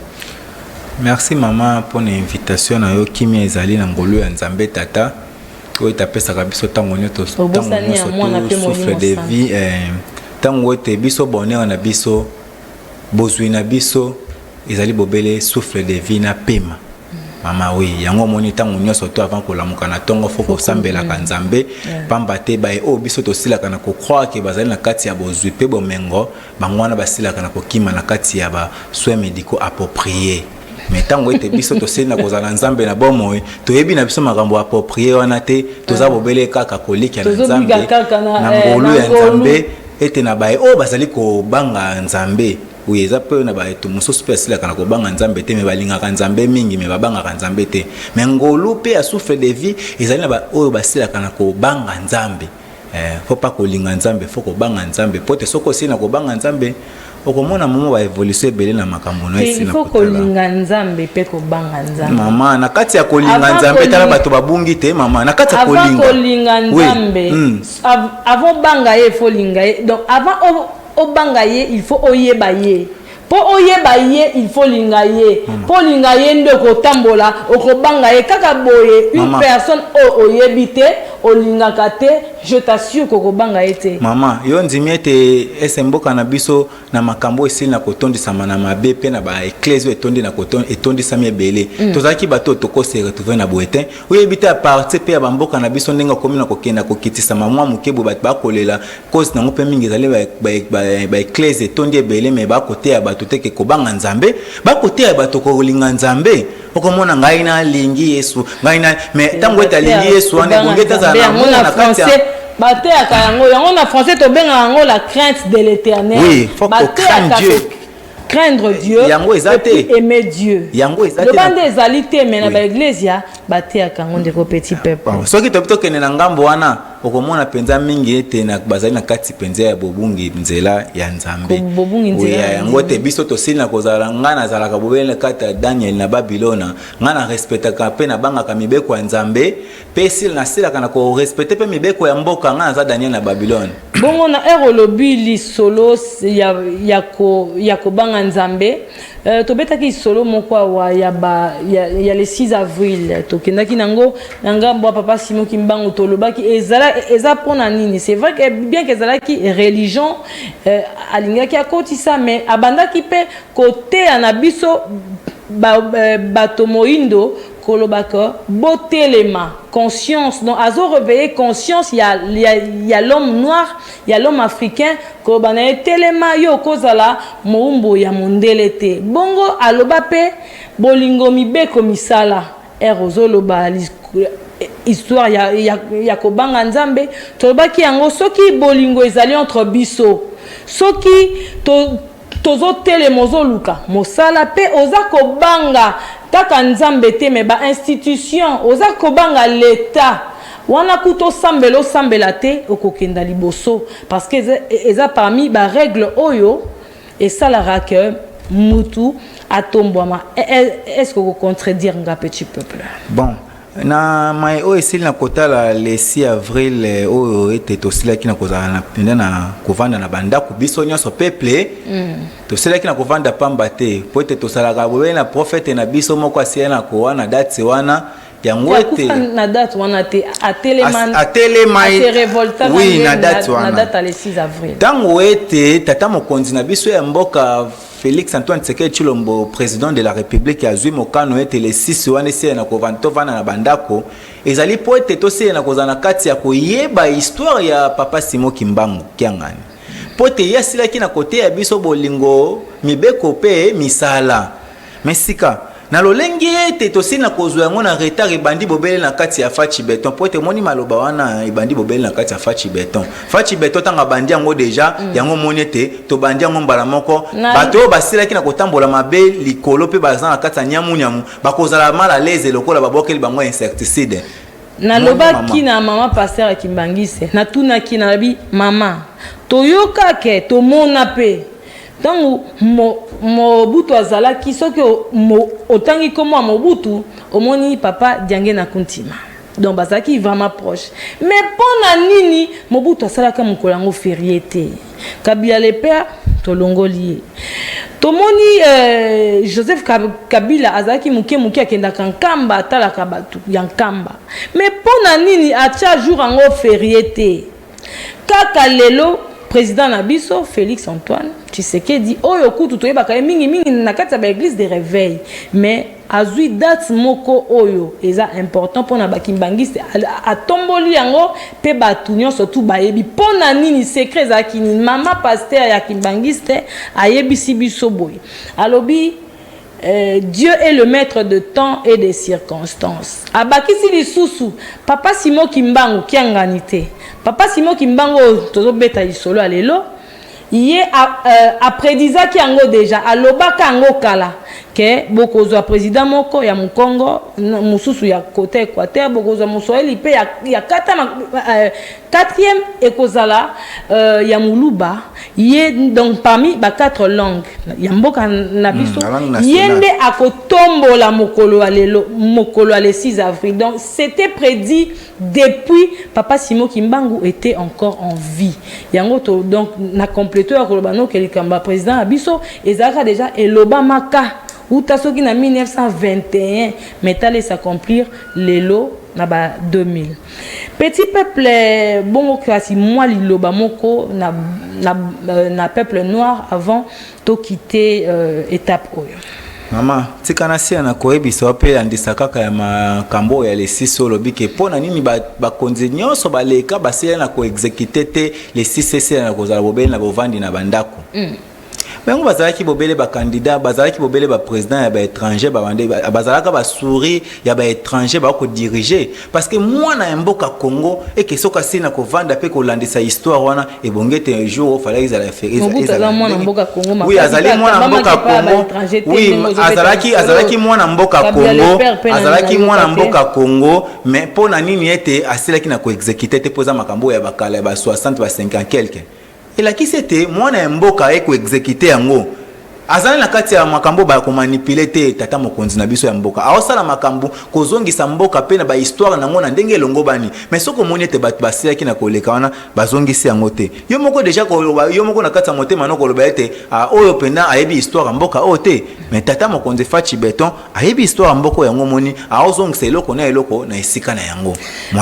Speaker 9: Merci maman pour l'invitation na yo kimia ezali na ngolo ya Nzambe tata oyo tapesaka biso tango nyoto souffle de vie tango ete biso bonheur na biso bozwi na biso ezali bobele souffle de vie na pema. Mama oui yango moni tango nyoso to avant kolamuka na tongo foko sambela ka Nzambe pamba te ba o biso to silaka na ko croire que bazali na kati ya bozwi pe bomengo bangwana basilaka na kokima na kati ya ba soins médicaux appropriés. Mais tango ete biso to sena kozala Nzambe na bomo to yebi na biso makambo approprié wana te toza bobele kaka koliki ya Nzambe na ngolu ya Nzambe ete na ba o bazali ko banga Nzambe. Oui, eza pe na ba eto mususu pe asila kana ko banga Nzambe te me balingaka Nzambe mingi me babanga Nzambe te. Mais ngolu pe a souffle de vie ezali na ba oyo basila kana ko banga Nzambe. Faut pas ko linga Nzambe, faut ko banga Nzambe. Pote soko sina ko banga Nzambe okomona momo ba évoluer belé na makambo no esina
Speaker 1: ko ko linga Nzambe pe ko banga Nzambe. Mama
Speaker 9: na kati ya ko linga Nzambe tala bato babungi te mama na kati ya ko linga.
Speaker 1: Avant ko linga Nzambe. Avant banga ye faut linga. Donc avant o bangaye il faut oyeba ye po oyeba ye il faut lingaye po lingaye ndeko tambola okobangaye kaka boye une personne oyebite olingaka te je t'assure ko bangaye te.
Speaker 9: Mama yo ndimiete esemboka na biso na makambo esili na kotondisa na mabe pe na ba ecclesia etondi na koton etondisa miebele tozaki bato tokose retrouver na boetin oyebite a partir pe ya bamboka na biso ndenga komina kokenda kokitisa mamwa mukebo bat ba kolela cause nango pe mingi zale ba ecclesia etondi ebele me ba kote ya bato te ke kobanga Nzambe ba kote ya bato ko linga Nzambe okomona ngai na lingi Yesu ngai na me tango eta lingi Yesu ane bongeta za na mona kati ya
Speaker 1: bate akayango yango na français to benga yango la crainte de l'Éternel.
Speaker 9: Oui, faut craindre Dieu.
Speaker 1: Craindre Dieu et puis aimer Dieu. Le bande ezalité mais na ba iglesia bate akango ndeko Petit Peuple.
Speaker 9: Soki topito kene na ngambo wana okomona penza mingi ete na bazali na kati penza ya bobungi nzela ya Nzambe.
Speaker 1: Bobungi nzela
Speaker 9: yango te biso to sina kozala ngana zalaka bobele kata Daniel na Babylona ngana respectaka pe na banga mibeko ya Nzambe pe sil na sila kana ko respecter pe mibeko ya mboka ngana za Daniel na Babylone.
Speaker 1: Bongo na erolobi li solo ya ko banga Nzambe tobetaki solo moko wa ya le 6 avril tokendaki nango ngambo papa Simon Kimbango tolobaki eza pona nini. C'est vrai que bien que ezalaki religion alingaki akotisa mais abandaki pe côté anabiso bato moindo kolobaka botelema conscience donc azo réveiller conscience il y a l'homme noir il y a l'homme africain kolobana telema yo kozala moumbo ya mondelete bongo aloba pe bolingo mibeko misala erozoloba histoire ya kobanga Nzambe tolobaki yango soki bolingo ezali entre biso soki tozo telemozo luka mosala pe oza kobanga taka Nzambe te me ba institution oza kobanga l'état wana kuto sambela te okokenda liboso parce que eza parmi ba règle oyo et ça la que mutu atombwama est-ce que vous contredire nga Petit Peuple?
Speaker 9: Bon na mai o esili na kotala le 6 avril o ete tosilaki na kozala na penda na kovanda na bandako biso nyonso peuple tosilaki na kovanda pamba te po ete tosalaka bobe na prophète na biso moko asia na ko wana date wana yango ete
Speaker 1: na date wana te atelema
Speaker 9: oui na date wana
Speaker 1: na date le 6 avril
Speaker 9: tango ete tata mokonzi na biso ya mboka Félix Antoine Tshisekedi Tshilombo président de la République ya zui mokano ete le 6 wana se na kovanto vana na bandako ezali po ete to se na kozana kati ya koyeba histoire ya papa Simon Kimbangu kiangani po ete yasilaki na kote ya biso bolingo mibeko pe misala mesika na lolengi ete tosi na kozwa yango na retard ebandi bobele na kati ya fachi beton po ete moni maloba wana ebandi bobele na kati ya fachi beton tanga bandi yango deja yango moni ete to bandi yango mbala moko bato oyo basilaki na kotambola mabe likolo pe baza na kati ya nyamu bakozala mal à l'aise lokola babokeli bango insecticide
Speaker 1: na lobaki na mama pasteur ya Kimbangise na tunaki na bi mama toyoka ke tomona pe donc Mobutu azalaki soki otangi komo Mobutu omoni papa Diange na Kuntima donc bazaki vraiment proche mais pona nini Mobutu asalaka mokolo yango férié te Kabila le père tolongoli tomoni Joseph Kabila azalaki muke akendaka nkamba atalaka batu ya nkamba mais pona nini atia jour yango férié te kaka lelo président Nabiso Félix Antoine Tshisekedi oyo kutu toyebaka mingi na kati ya église de réveil mais azui date moko oyo eza important pona bakimbangiste atomboli yango pe batu nyonso tu bayebi pona nini secret za kini mama pasteur ya kimbangiste ayebisi biso boye alobi Dieu est le maître de temps et des circonstances. Abakisi lisusu papa Simon Kimbangu kianganite. Papa Simon Kimbangu tozo beta isolo alelo. Yé après disa ki ango déjà alobaka ango kala ke bokozwa président moko ya Mukongo mususu ya côté Équateur bokozwa Mosoeli pe ya quatrième ekozala ya Muluba yé donc parmi ba 4 langues ya mboka na biso yende akotombola mokolo le 6 avril donc c'était prédit depuis papa Simon Kimbangu était encore en vie yango to donc na compléter ya kolobano ke likamba président abiso ezaka déjà eloba maka uta soki na 1921 métal s'accomplir lelo na ba 2000 petit peuple bongo kasi moi liloba moko na peuple noir avant to quitter étape oyo
Speaker 9: Mama, tikana si na koyebisa pe andisa kaka ya makambo ya lesisi olobi ke pona nini ba konzi nyonso baleka basela na ko exécuter te lesisi na kozala bobeli na bovandi na bandako. Mais on bazalaki bobele ba candidat bazalaki bobele ba président ya ba étranger ba bande bazalaka ba souris ya ba étranger ba ko diriger parce que moi na mboka Congo et que soka sina ko vanda pe ko landisa histoire wana et bongete un jour fallait ils allaient faire oui azali moi na mboka Congo oui azalaki moi na mboka Congo azalaki moi na mboka Congo mais pona nini ete asilaki na ko exécuter te poza makambo ya bakala ba 60 ba 50 quelque. Et là qui c'était moi na mboka eko exécuter yango azali na kati ya makambo ba ko manipuler te tata mokonzi na biso ya mboka aosala makambo kozongisa mboka pe na ba histoire nango na ndenge longo bani mais soko moni te bat basia ki na koleka wana bazongisi yango te yo moko déjà ko yo moko na kati ya motema no koloba ete oyo penda ayebi histoire mboka o te mais tata mokonzi fachi beton ayebi histoire mboka yango moni aozongisa eloko na eloko na esika na yango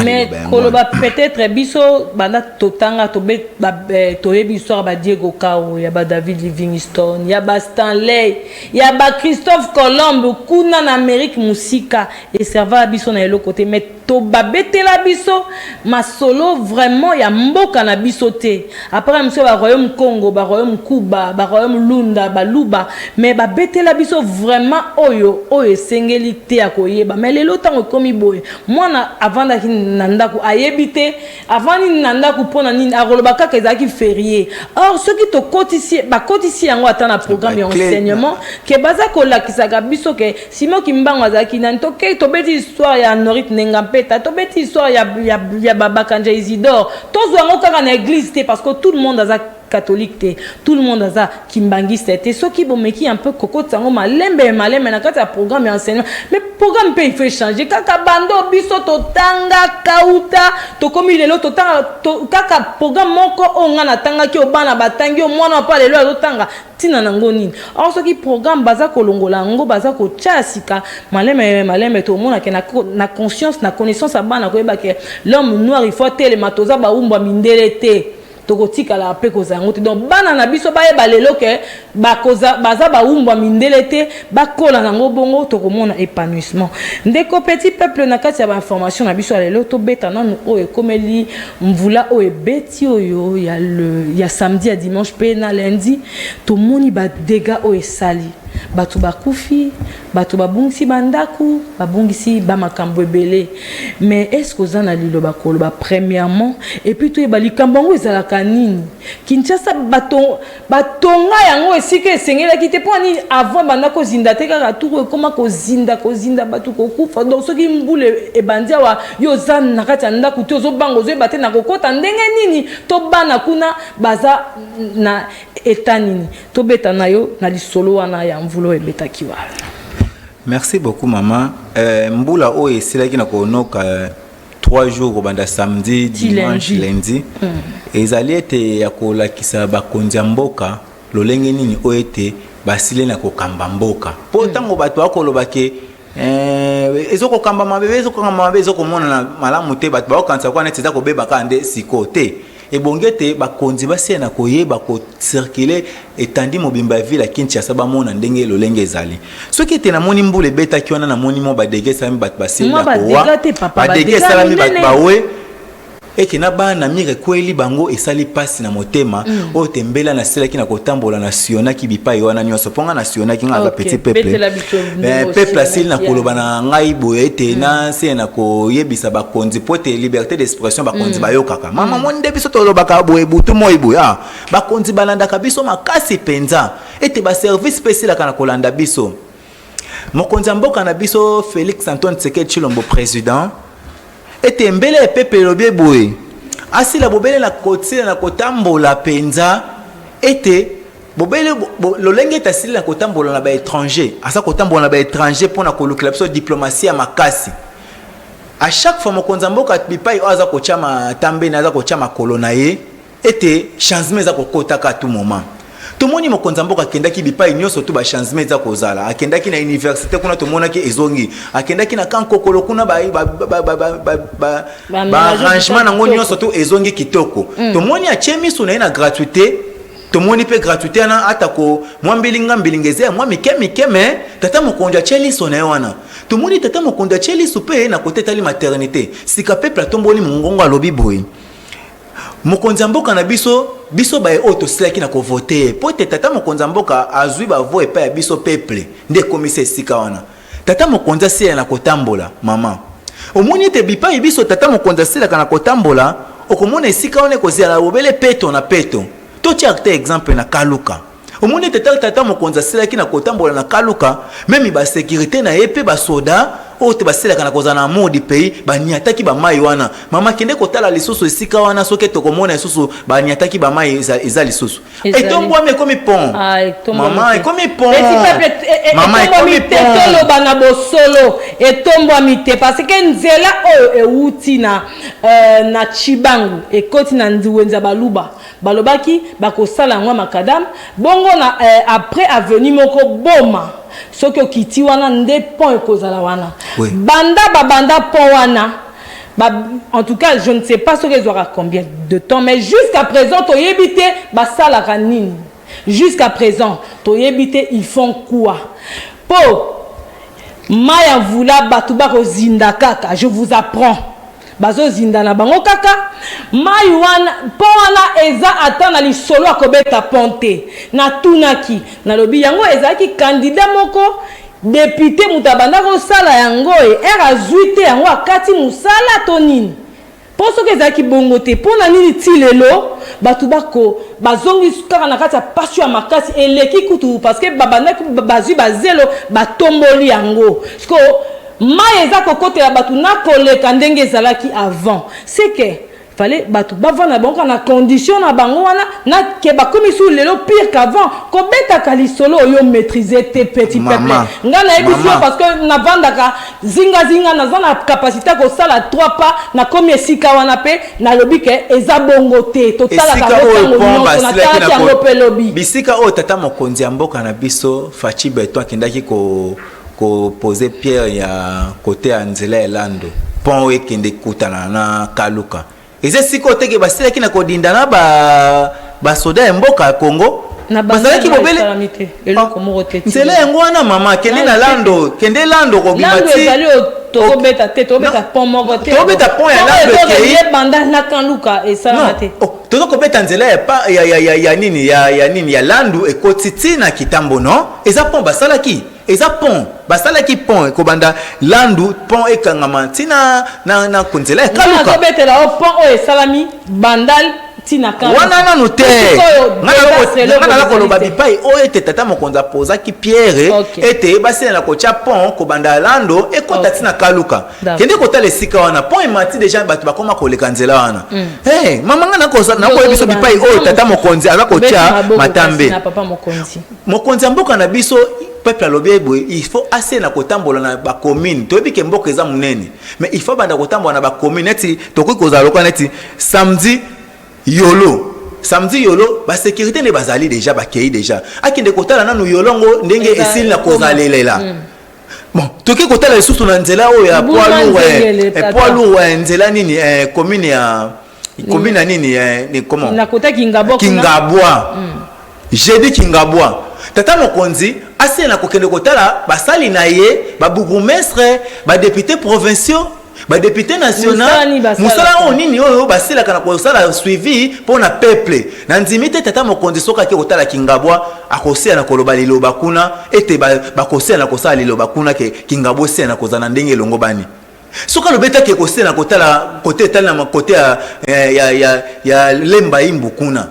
Speaker 1: mais koloba peut-être biso bana totanga to yebi histoire ba Diego Kao ya ba David Livingstone ya ba Stanley ya ba Christophe Colomb kuna na Amérique musika et serva biso na eloko côté mais to babetela biso masolo vraiment ya mboka na biso te après monsieur ba royaume Congo ba royaume Cuba ba royaume Lunda ba Luba mais babetela biso vraiment oyo sengeli te akoyeba mais lelo tango komi boye mwana avant da nanda ko ayebite avant ni nanda ko pona ni akoloba kaka ezaki férié or ceux qui to kotisi ba kotisi yango atana programme enseignement que baza ko lakisaka biso ke Simon Kimbangu azaki nan to ke to beti histoire ya Norit Nengapeta to beti histoire ya Baba Kanja Isidore to zo kaka na église te parce que tout le monde a catholique te tout le monde a kimbangiste te ceux qui bomeki un peu coco tango malembe na kati ya programme enseignement mais programme peut il faut changer kaka bando biso to tanga kauta to komi lelo to tanga kaka programme moko onga na tanga ki obana batangi o mwana pa lelo azotanga tina nango nini alors ceux qui programme baza kolongola ngo baza ko chasika maleme to mona ke na conscience na connaissance abana ko yeba ke l'homme noir il faut tele matoza ba umba mindele te tokotika la pe koza ngote donc bana na biso baye balelo ke bakoza baza ba umba mindele te bakola nango bongo tokomona épanouissement ndeko petit peuple na kati ya ba information na biso lelo to beta nanu oyo komeli mvula oyo beti oyo ya samedi à dimanche pe na lundi to moni ba dégâts oyo sali bato bakufi bato babungisi bandaku babungisi bamakambo ebele. Mais est-ce que oza na liloba koloba premièrement et puis toyeba likambo yango ezalaka nini Kinshasa batonga yango esika esengelaki te mpo nini avant banda kozinda te kaka tuku ekoma kozinda bato kokufa. Donc soki mbule ebandi awa yo oza na kati ya ndako te ozobanga ozoyeba te na kokota ndenge nini to bana kuna baza na eta nini tobeta na yo na lisolo wana ya mvulo ebetaki wana.
Speaker 9: Merci beaucoup maman. Mbula o esilaki na konoka 3 jours kobanda samedi dimanche lundi. Ezali ete ya kolakisa bakonzi ya mboka lolenge nini o ete basile na kokamba mboka. Po tango bato akolobake ezoko kamba mabe ezoko mona na malamu te bato bakanza kwa neti za kobeba kande sikote. Ebongete bakonzi basie na koyeba ko circuler etandi mobimba ville Kinshasa ba mona ndenge lolenge ezali. Soki te na moni mbule beta kiona na moni mo ba dege sami bat basie na kowa. Ba dege salami bat bawe. Eke na ba na mire kweli bango esali pasi na motema o tembela na sela ki na kotambola na siona ki bipa yona nyonso ponga na siona ki nga petit peuple peuple asili na koloba na ngai boye ete na se na koyebisa bakonzi pote liberté d'expression bakonzi bayokaka mama monde biso tolobaka boye butu moyi boye bakonzi balanda biso makasi penza ete ba service spécial kana kolanda biso mokonzi mboka na biso Félix Antoine Tshisekedi Tshilombo président ete mbele pepe lobie boye asila bobele na kotila na kotambola penza ete bobele lolenge tasila na kotambola na ba étranger asa kotambola na ba étranger pona kolukela biso diplomatie ya makasi à chaque fois mokonza mboka bipai aza kochama tambe na aza kochama kolona ye ete changement za kokota ka tout moment. Tomoni mokonza mboka akendaki bipai nyonso tu ba changement za kozala akendaki na université kuna tomonaki ezongi akendaki na kankokolo kuna ba arrangement nango nyonso tu ezongi kitoko. Tomoni achemi suna na gratuité tomoni pe gratuité na atako mwambilinga mbilingeze mwa mikeme me tata mokonja cheli sona wana tomoni tata mokonja cheli supe na côté tali maternité sika peuple tomboli mungongo alobi boy mokonza mboka na biso ba auto selaki na ko voter pote tata mokonza mboka azui ba voix pa ya biso peuple nde commissaire sika wana tata mokonza sela na kotambola mama omoni te bipa biso tata mokonza sela kana kotambola okomona sika wana kozela obele peto na peto to tiakte exemple na Kaluka omoni te tata mokonza sela ki na kotambola na Kaluka même ba sécurité na epe ba soda o te basela kana kozana modi pays ba niataki ba mai wana mama kende kotala lisusu esika wana soke tokomona lisusu ba niataki ba mai eza lisusu etombo ame komi pont mama ekomi pont mama ekomi pont
Speaker 1: tolo bana bosolo etombo amite parce que nzela o euti na Chibangu ekoti na ndiwenza baluba balobaki bakosala ngwa makadam bongo na après avenue moko boma soki okiti wana nde pont ekozala wana banda pont wana en tout cas je ne sais pas ce qu'ils aura combien de temps mais jusqu'à présent toyebi te basalaka nini jusqu'à présent toyebi te ils font quoi po maya vula batu bakozinda kaka je vous apprends bazo zinda na bango kaka mai wana po wana eza ata na lisolo akobeta ponte na tunaki na lobi yango ezaki candidat moko député mutabanda ko sala yango era zuite yango akati musala tonini poso ke ezaki bongo te pona nini tilelo batu bako bazongi kaka na kati ya passion ya makasi eleki kutu parce que babanda bazui bazelo batomboli yango sko mai eza kokotela batu na koleka ndenge ezalaki avant c'est que fallait batu bavana bango na condition na bango wana na ke bakomi sou lelo pire qu'avant kobeta kalisolo yo maîtriser tes petits peuple ngana ebisio parce que na vandaka zinga na zana capacité ko sala 3 pas na komi esika wana pe na lobi ke eza bongo te totala ka na tata yango pe lobi
Speaker 9: bisika o tata mokonzi ya mboka na biso Fachi Beto akendaki ko poser pierre ya côté ya nzela elando pont ekende kutana na Kaluka eze siko teke basela ki na kodinda na ba soda ya mboka ya Congo basala ki bobele
Speaker 1: eloko moko te
Speaker 9: nzela yango wana mama kende na lando kende lando ko bimati
Speaker 1: to beta te to beta pont moko te
Speaker 9: to beta pont ya la
Speaker 1: ke banda na kan luka et ça na te
Speaker 9: to ko beta nzela ya nini ya landu e kotiti na kitambo non eza pont basalaki eza pont basalaki pont ko banda landu pont e kangama tina na konzela ka luka
Speaker 1: to beta la pont o e salami bandal tina kan
Speaker 9: wana nanu te ngana koloba bipai oyo ete tata mokonzi apozaki pierre ete basala na kotia pont kobanda lando ekota tina kaluka kende kotala esika wana pont emati deja bato bakoma koleka nzela wana mama ngana koyeba biso bipai oyo tata mokonzi aza kotia matambe mokonzi ya mboka na biso peuple alobi boye il faut assez na kotambola na ba commune toyebi ke mboka eza munene mais il faut banda kotambola na ba commune neti tokoki kozala lokwa neti samedi yolo ba sécurité ne bazali déjà ba kei déjà akinde kotala nanu yolongo ndenge esili na kozalela bon toki kotala lisusu na nzela oyo ya poids lourd nzela nini commune ya nini ni comment
Speaker 1: na kota
Speaker 9: Kingabwa jeudi Kingabwa tata mokonzi ase na kokende kotala basali na ye ba bourgmestre ba député provinciaux ba député national musala o nini oyo basila kana kosala suivi pour na peuple na nzimite tata mokonzi soka ke kotala Kingabwa akosela na koloba liloba kuna ete bakosela na kosala liloba kuna ke Kingabwa sela na kozana ndenge longo bani soka lobeta ke kosela na kotala côté tala na côté ya lemba imbu kuna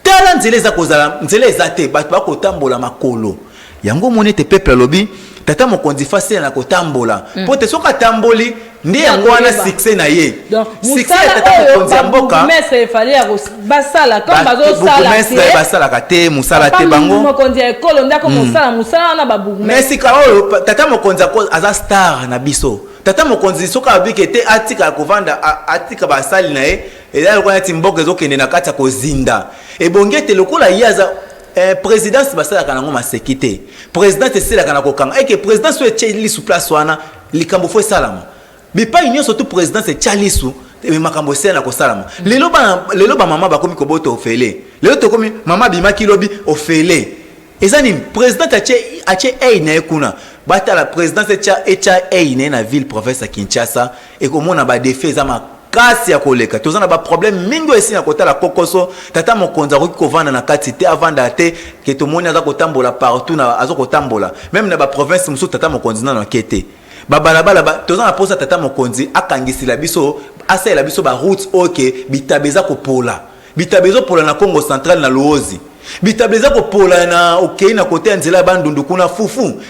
Speaker 9: tala nzela za kozala nzela ezate bato bakotambola makolo yango monete peuple lobi tata mokonzi fasela na kotambola pote soka tamboli ndi yango wana succès na ye succès tata mokonzi ya mboka
Speaker 1: mais fallait basala comme bazo sala
Speaker 9: mais basala kate musala te bango
Speaker 1: mokonzi ekolo ndako musala na babugu
Speaker 9: mais sika oyo tata mokonzi aza star na biso tata mokonzi soka abiki te atika kovanda atika basali na ye eza lokwa neti mboka ezokende na kati ya kozinda ebonge te lokola ye aza présidence basalaka nango maseki te présidence eselaka na kokanga eke présidence oyo etie lisu place wana likambo fo esalama bipai nyonso tu présidence etia lisu makambo esela na kosalama lelo bamama bakomi kobota ofele lelo tokomi mama bimaki lobi ofele eza nini présidente atie ei na ye kuna batala présidence etia ei na ye na ville province ya Kinshasa ekomona badefi eza kasi ya koleka tozana ba problème mingi esi na kotala kokoso tata mokonza ko kovanda na kati te avanda te ke to moni aza kotambola partout na azo kotambola même na ba province musu tata mokonzi na kete ba balabala tozana posa tata mokonzi akangisila biso asela biso ba routes OK bitabeza ko pola bitabezo pola na Congo central na Luozi bitabeza ko pola na OK na kote nzela bandundu kuna fufu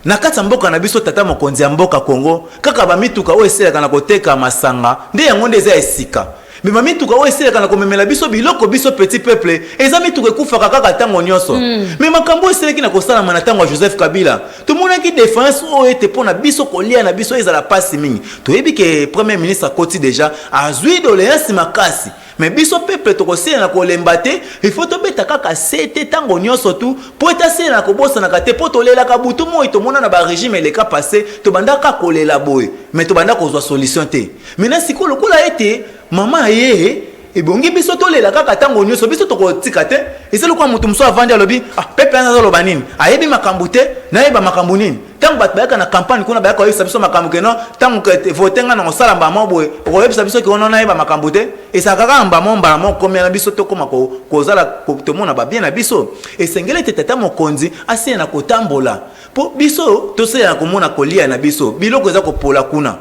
Speaker 9: na kati mboka na biso tata mokonzi ya mboka Congo kaka ba mituka o eselaka na koteka masanga nde yango nde eza esika mais ba mituka o eselaka na komemela biso biloko biso petit peuple eza mituka ekufaka kaka tango nyonso mais makambo eseleki na kosala mana tango Joseph Kabila tout le monde qui défense o ete pona biso kolia na biso ezala pasi mingi toyebi ke premier ministre akoti déjà azui doléance makasi mais biso peuple tokosela na kolemba te il faut tobeta kaka sete tango nyonso tu po etasela na kobosa na kate po tolela ka butu moi tomona na ba régime eleka passé tobanda ka kolela boy mais tobanda kozwa solution te maintenant sikolo kola ete mama ye ebongi biso tolela kaka tango nyonso biso tokotika te ezelo kwa mutu muso avandi alobi peuple anazo loba nini ayebi makambo te na yeba makambo nini tango bat bayaka na campagne kuna bayaka oyebisa biso makambo ke non tango ke votenga na osala mbamo boye okoyebisa biso ke ona na yeba makambo te esakaka mbamo mbala moko komia na biso tokoma kozala tomona ba bien na biso esengele te tata mokonzi asie na kotambola po biso tosela na komona kolia na biso biloko eza kopola kuna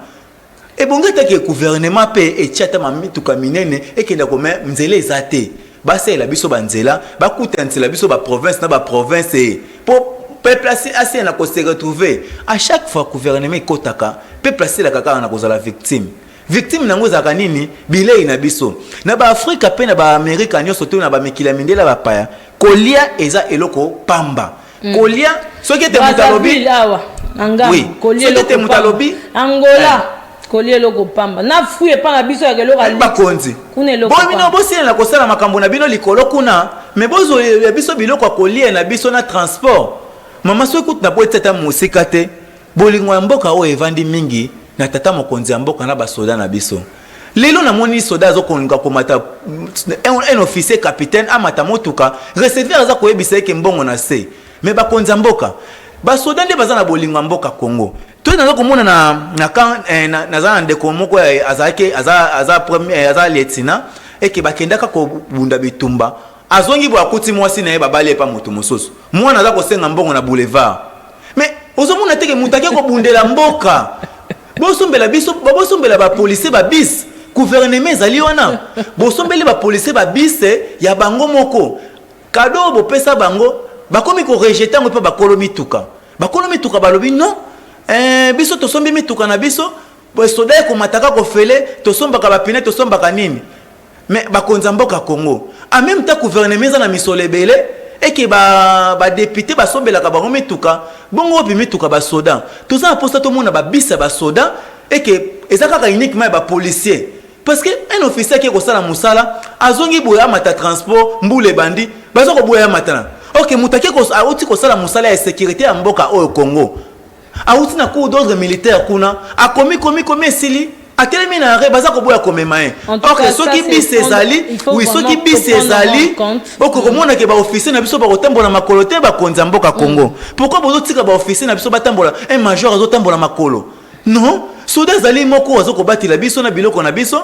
Speaker 9: ebonge te ke gouvernement pe etiata mamituka minene ekenda kome nzela eza te basela biso banzela bakuta nzela biso ba province na ba province po peuple assez na ko se retrouver à chaque fois gouvernement ekotaka peuple assez la kaka na kozala victime nango zaka nini bilei na biso na ba Afrika pe na ba Amerika nyonso to na ba mikila mindela ba paya kolia eza eloko pamba kolia soki te mutalobi
Speaker 1: oui
Speaker 9: soki te mutalobi
Speaker 1: Angola kolie logo pamba na fuye pa na biso ya keloko ali
Speaker 9: bakonzi
Speaker 1: kuna eloko
Speaker 9: bo bino bosela na kosala makambo na bino likolo kuna mais bozo ya biso biloko kolie na biso na transport mama so écoute na boite tata musika te bolingo ya mboka o evandi mingi na tata mokonzi ya mboka na ba soda na biso lelo na moni soda zo konga komata un officier capitaine amata motuka recevoir za koyebisa ke mbongo na se mais bakonzi ya mboka ba soda nde bazana bolingo ya mboka Congo Toi dans komona na quand na za ndeko moko aza premier aza lieutenant et que bakendaka ko bunda bitumba azongi bo akuti mwasi na ye babale pa moto mososo mwana za ko senga mbongo na boulevard mais ozomona teke mutake ko bundela mboka bosombela biso bosombela ba policier ba bis gouvernement ezali wana bosombeli ba policier ba bis ya bango moko kado bo pesa bango bakomi ko rejeter ngo pe bakolo mituka balobi non biso tosombi mituka na biso soda ko mataka ko fele tosombaka ba pine tosombaka nini mais bakonza mboka Congo en même temps gouvernement za na misolebele et que ba député basombela ka bango mituka bongo bi mituka ba soda toza posta to mona ba bisa ba soda et que ezaka ka uniquement ba policier parce que un officier qui ko sala musala azongi boya mata transport mbule bandi bazo ko boya matana OK mutake ko auti ko sala musala ya sécurité ya mboka o Congo auti na coup d'ordre militaire kuna akomi sili atelemi na re baza ko boya komema e OK soki bis ezali oui soki bis ezali oko komona ke ba officier na biso ba kotambola makolo te ba konza mboka Congo pourquoi bozo tika ba officier na biso batambola un major azo tambola makolo non soda ezali moko azo ko batila biso na biloko na biso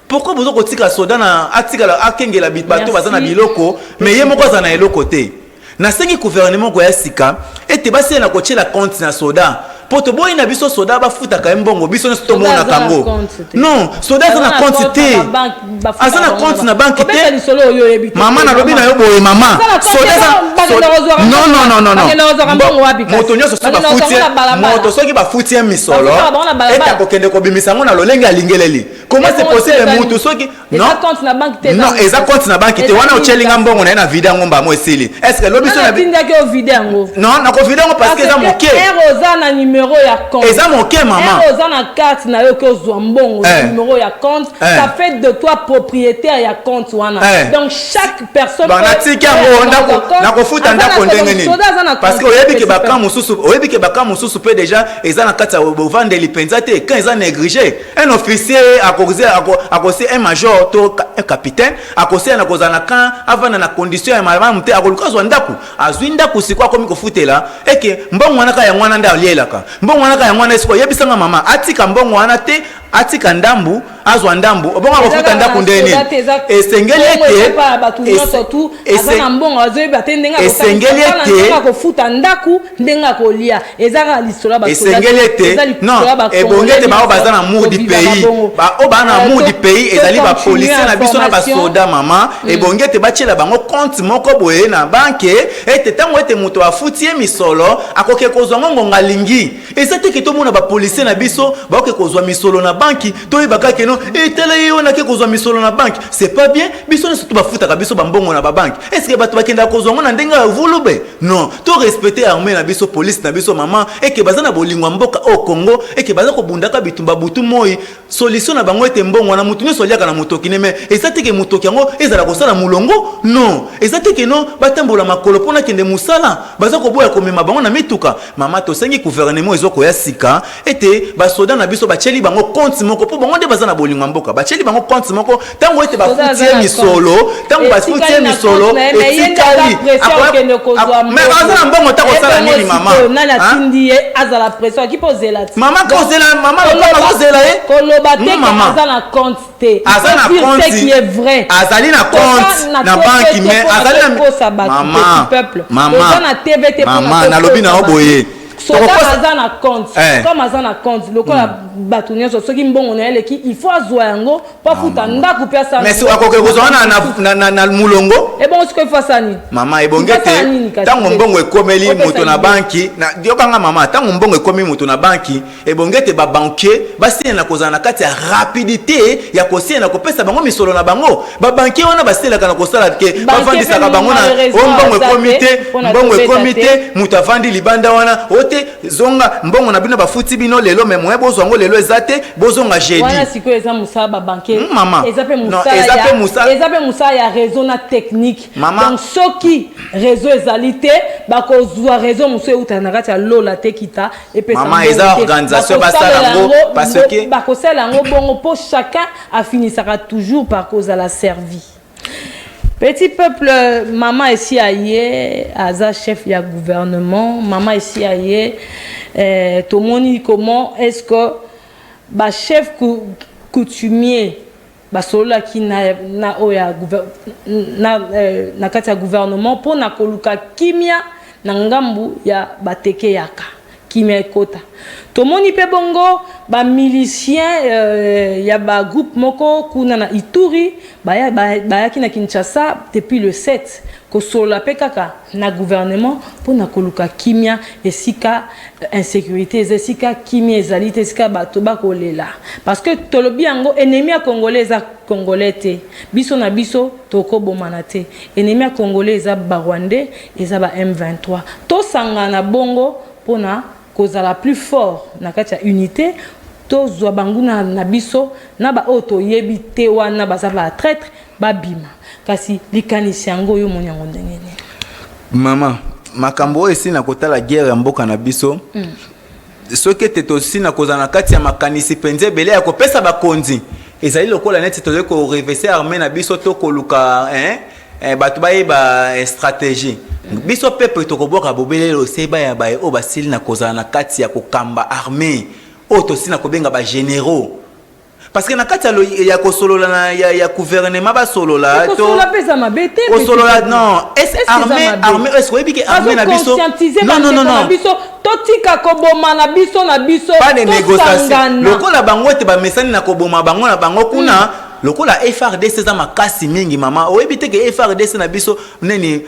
Speaker 9: pourquoi bozo ko tika soda na atika la akengela bato baza na biloko mais ye moko aza na eloko te na sengi gouvernement ko ya sika ete basi na ko tshela compte na soda poto boy na biso soda ba futa ka mbongo biso na sto mona kango non soda za na compte te asa na compte na banque te mama na lobi na yo boye mama soda za non moto nyoso so ba futi moto soki ba futi misolo eta ko kende ko bimisa ngo na lolenge alingeleli comment c'est possible moto soki non non eza compte na banque te wana o chelinga mbongo na vida ngomba mo esili est-ce que lobi so na
Speaker 1: binda ke o vida ngo
Speaker 9: non na ko vida ngo parce que eza moke
Speaker 1: eroza na numéro ya compte
Speaker 9: eza moke mama
Speaker 1: eroza na carte na yo ke ozwa mbongo numéro ya compte ça fait de toi propriétaire ya compte wana donc chaque personne
Speaker 9: na tika ngo na ko futa ndako ndenge nini parce que oyebi ke baka mususu peut déjà eza na kati ya bovande lipenza te quand eza négligé un officier akosi un major to un capitaine akosi na kozana kan avant na condition ya malamu te akoluka zwa ndako azwi ndako sikwa komi ko futela eke mbongo wana ka ya mwana nda alielaka mbongo wana ka ya mwana esiko yebisanga mama atika mbongo wana te atika ndambu azwa ndambu obonga kofuta ndako ndeni esengeli ete
Speaker 1: azana mbongo azoyeba te ndenga kofuta ndako ndenga kolia ezaka lisola ba
Speaker 9: esengeli ete non ebongete ba bazana mour du pays ba obana mour du pays ezali ba policier na biso na ba soda mama ebongete bachela bango compte moko boye na banque ete tango ete moto afuti misolo akoke kozwa ngonga lingi ezate ke to mona ba policier na biso ba oke kozwa misolo na banki to yebaka ke no etele yo na ke kozwa misolo na banki c'est pas bien biso ne surtout ba futa ka biso ba mbongo na ba banki est-ce que bato bakenda kozwa ngona ndenga vulube non to respecter armée na biso police na biso mama et que bazana bolingwa mboka au Congo et que bazako bundaka bitumba butu moi solution na bango ete mbongo na mutu nyoso liaka na mutoki ne mais ezate ke mutoki yango ezala kosala mulongo non ezate ke no batambola makolo pona kende musala bazako boya komema bango na mituka mama to sengi gouvernement ezoko ya sika ete ba soda na biso bacheli bango compte moko po bango nde bazana bolingwa mboka bacheli bango compte moko tango ete bafutie misolo tango bafutie misolo etikali mais azana mbongo ta kosala nini mama
Speaker 1: nana tindi azala pression ki pozela
Speaker 9: mama kozela mama lo kozela
Speaker 1: koloba te azana compte te
Speaker 9: azana compte
Speaker 1: qui est vrai
Speaker 9: azali na compte na banque mais azali na mama na lobi na oboye
Speaker 1: soda na compte comme azana compte lokola bato nyonso soki mbongo na eleki il faut azwa yango pa futa ndako pe asa
Speaker 9: mais akoke kozwa na mulongo
Speaker 1: e bon siko fa sani
Speaker 9: mama ebongete tango mbongo ekomeli moto na banki na diokanga mama tango mbongo ekomi moto na banki ebongete ba banquier basi na kozana kati ya rapidité ya kosie na kopesa bango misolo na bango ba banquier wana basela kana kosala ke bavandisa ka bango na mbongo ekomite moto avandi libanda wana ote zonga mbongo na bino bafuti bino lelo mais moye bozwango lelo ezate bozonga jeudi
Speaker 1: wana siko eza musala ba banquier
Speaker 9: mama
Speaker 1: ezape musala ya réseau na technique donc soki réseau ezalité bakozwa réseau muso euta na kati ya lola te kita epesa
Speaker 9: mama eza organisation basala ngo parce que
Speaker 1: bakosala ngo bongo po chacun afinisaka toujours par cause à la servie Petit peuple, maman ici aïe, Aza chef du gouvernement, maman ici aïe, tout le monde comment est-ce que bah chef coutumier bah solo qui na oya na kati ya gouvernement pour na koluka kimia na ngambu ya bateke yaka kimia ekota to moni pe bongo ba milicien ya ba groupe moko kuna na Ituri ba ki na Kinshasa depuis le 7 ko solo pe kaka na gouvernement pour na koluka kimia esika insécurité esika kimia ezalite esika bato bakolela parce que tolobi yango ennemi ya congolais za congolais te biso na biso toko bomana te ennemi ya congolais za ba rwandais eza ba M23 to sangana bongo pona kozala plus fort na kati ya unité to zwa banguna na biso na ba oto yebi te wana baza ba traître babima kasi likanisi yango yo monyango ndengene
Speaker 9: mama makambo esi na kotala guerre ya mboka na biso soki ete tosi na kozala na kati ya makanisi penze ebele ya kopesa bakonzi ezali lokola neti tozali korevese arme na biso to koluka bato bayeba stratégie biso peuple tokoboka bobelelo seba ya baye o basili na kozala na kati ya kokamba armée o tosi na kobenga ba généraux parce que na kati ya kosolola na ya gouvernement ba solola to
Speaker 1: kosolola pesa mabete
Speaker 9: kosolola non est armée est-ce que biki armée na biso non
Speaker 1: biso totika koboma na biso
Speaker 9: pas de négociation lokola bango ete ba mesani na koboma bango na bango kuna lokola FRDC za makasi mingi mama oyebi te ke FRDC na biso neni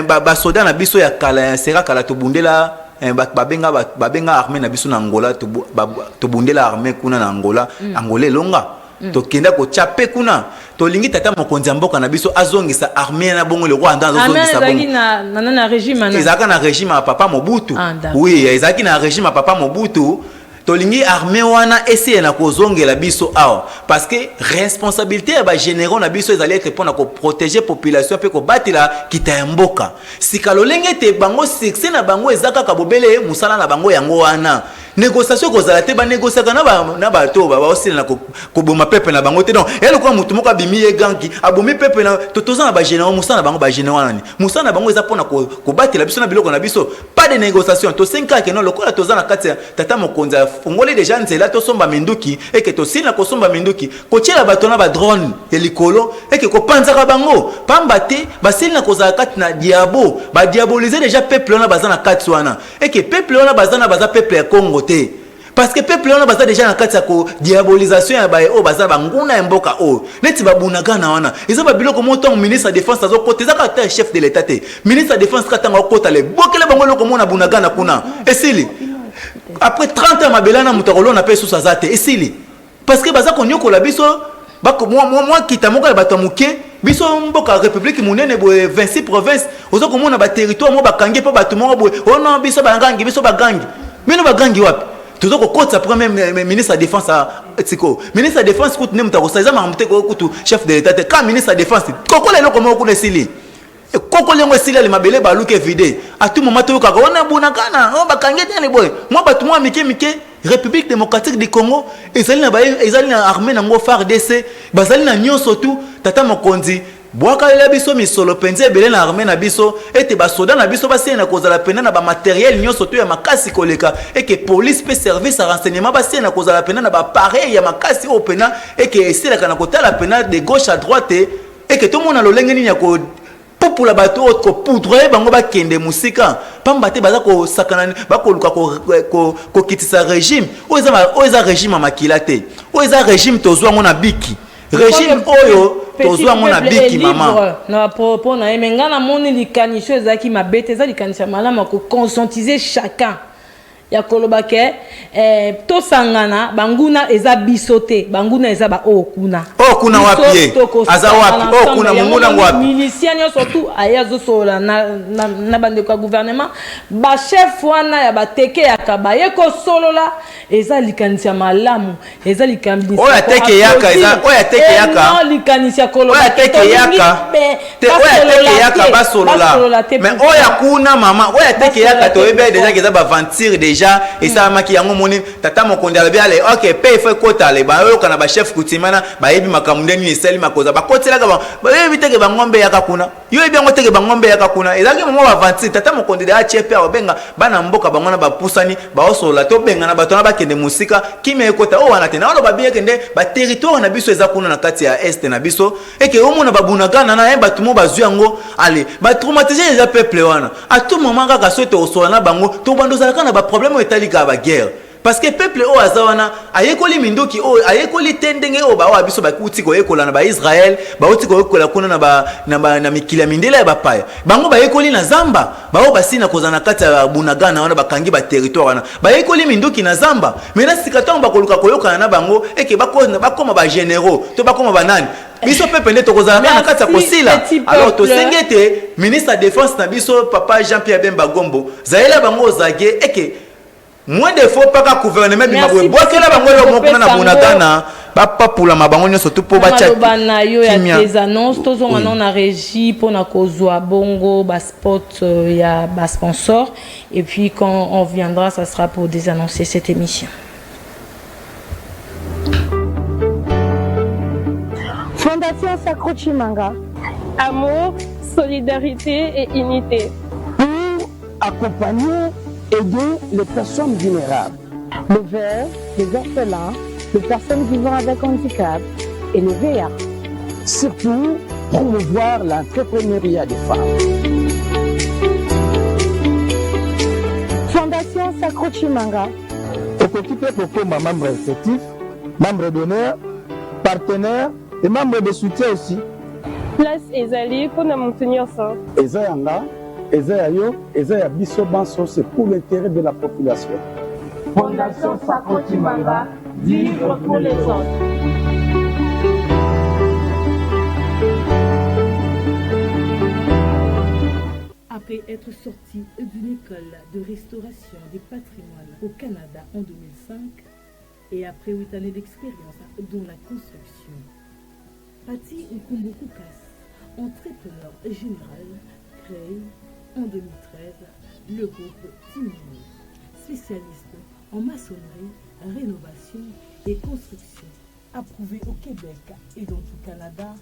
Speaker 9: ba soda na biso ya kala sera kala to bundela babenga armée na biso na Angola to bundela armée kuna na Angola Angola longa to kenda ko chape kuna to lingi tata mokonzi mboka na biso azongisa armée na bongo le Rwanda azongisa bongo
Speaker 1: na régime na
Speaker 9: ezaka na régime ya papa Mobutu oui ezaki na régime ya papa Mobutu tolingi armée wana essayer na kozongela biso awa parce que responsabilité ya ba généraux na biso ezali être pour na ko protéger population pe ko batila kita ya mboka sikalo lenge te bango succès na bango ezaka ka bobele musala na bango yango wana négociation kozala te ba négocier na ba to ba aussi na ko boma peuple na bango te non elo ko mutu moko bimi ye gangi abomi peuple na totoza na ba généraux musala na bango ba généraux nani musala na bango eza pona ko batila biso na biloko na biso pas de négociation to 5 ans que non lokola toza na kati tata mokonzi fongoli déjà nzela to somba minduki et que to sina ko somba minduki ko tiela bato na ba drone ya likolo et que ko panzaka bango pamba te basina ko za kati na diabo ba diaboliser déjà peuple na bazana kati wana et que peuple na bazana baza peuple ya Congo te parce que peuple na baza déjà na kati ya ko diabolisation ya ba o baza banguna ya mboka o neti babunaga na wana ils ont ba biloko moto ministre de défense azo côté zaka ta chef de l'état te ministre de défense katanga okota le bokele bango loko mona bunaga na kuna esili après 30 ans mabelana mutakolo na peso sazate esili parce que baza konyoko la biso bako moi kita moko bato muke biso mboka république munene bo 26 provinces ozo komona ba territoire mo bakangi pe bato mo bo oh non biso bagangi biso bagangi mino bagangi wapi tuzo ko kota premier ministre de défense a tsiko ministre de défense kutu ne mutako saiza mamute ko kutu chef de l'état ka ministre de défense kokola eloko mo kuna esili koko lengo esili le mabele ba luke vide à tout moment to kaka ona bunakana on bakangi tene boy moi batu moi mike République démocratique du Congo ezali na armée na ngo FARDC bazali na nyonso tout tata mokonzi boaka la biso misolo penze ebele na armée na biso ete ba soda na biso basi na kozala pena na ba matériel nyonso tout ya makasi koleka et que police pe service à renseignement basi na kozala pena na ba pareil ya makasi opena et que esila kana kotala pena de gauche à droite et que tout monde na lolenge ni ya ko pour la bateau ko poudre bango ba kende musika pamba te baza ko sakana ba ko luka ko kitisa régime o eza régime makila te o eza régime tozwa ngona biki régime oyo tozwa ngona biki mama
Speaker 1: na propos na emenga na moni likanisho ezaki mabete za likanisha malama ko conscientiser chacun ya koloba ke to sangana banguna eza bisote banguna eza ba okuna
Speaker 9: wapi aza wapi okuna munguna wapi
Speaker 1: miliciens surtout ayazo sola na bande ko gouvernement ba chef wana ya bateke ya kabaye ko solola eza likanisa malamu eza likanisa
Speaker 9: oya teke yaka eza oya teke yaka
Speaker 1: non likanisa koloba
Speaker 9: oya teke yaka te oya teke yaka ba solola mais oya kuna mama oya teke yaka to ebe déjà que za ba ventir déjà déjà et ça maki yango moni tata mokonde ala bien OK paye fait kota le ba yo kana ba chef kutimana ba yebi makamundeni esali makoza ba kotela ka ba yebi teke ba ngombe ya kakuna yo yebi ngo teke ba ngombe ya kakuna ezaki mo ba 26 tata mokonde da chepe obenga bana mboka bangona ba pusani ba osola to benga na batona ba kende musika kimi ekota o wana tena olo ba bien kende ba territoire na biso ezakuna na kati ya est na biso et que omona ba bunagana na ba tumo ba zuyango allez ba traumatiser les peuple wana à tout moment kaka sote osola na bango to bandoza kana ba problème etalika ba guerre parce que peuple o azawana ayekoli mindoki o ayekoli tendenge o ba wa biso ba kuti ko ekola na ba Israël ba uti ko ekola kuna na mikila mindela ya ba paya bango ba ekoli na zamba ba o basina kozana kati ya bunagana wana bakangi ba territoire wana ba ekoli mindoki na zamba mais na sikatonga ba koluka koyoka na bango eke ba koma ba généraux to ba koma banani biso pepe nde tokozala na kati ya kosila alors tosengete ministre de défense na biso papa Jean-Pierre Bemba Gombo zaela bango zage eke moins de fois pas qu'à gouvernement bimabwe boakela bango lo moko na bunagana papa pour la mabango nyoso tout pour bacha
Speaker 1: bana yo ya des annonces tozonga non na régie pour na kozwa bongo ba spot ya ba sponsor et puis quand on viendra ça sera pour désannoncer cette émission.
Speaker 3: Fondation Sacro Chimanga.
Speaker 10: Amour, solidarité et unité.
Speaker 3: Pour accompagner, aider les personnes vulnérables, les veuves, les orphelins, les personnes vivant avec handicap et les VIH. Surtout, promouvoir l'entrepreneuriat des femmes. Fondation Sacro Chimanga.
Speaker 4: Occupé pour membre effectif, membre d'honneur, partenaire et membre de soutien aussi.
Speaker 10: Place Ezali pour nous maintenir ça.
Speaker 11: Ezayanga, Ezayayo, Ezaya Biso Banso, c'est pour l'intérêt de la population.
Speaker 12: Fondation Sacro Chimanga, vivre pour les autres.
Speaker 2: Après être sorti d'une école de restauration du patrimoine au Canada en 2005 et après 8 années d'expérience dans la construction, Pati Nkumbukoukas, entrepreneur général, crée en 2013 le groupe Timini, spécialiste en maçonnerie, rénovation et construction, approuvé au Québec et dans tout le Canada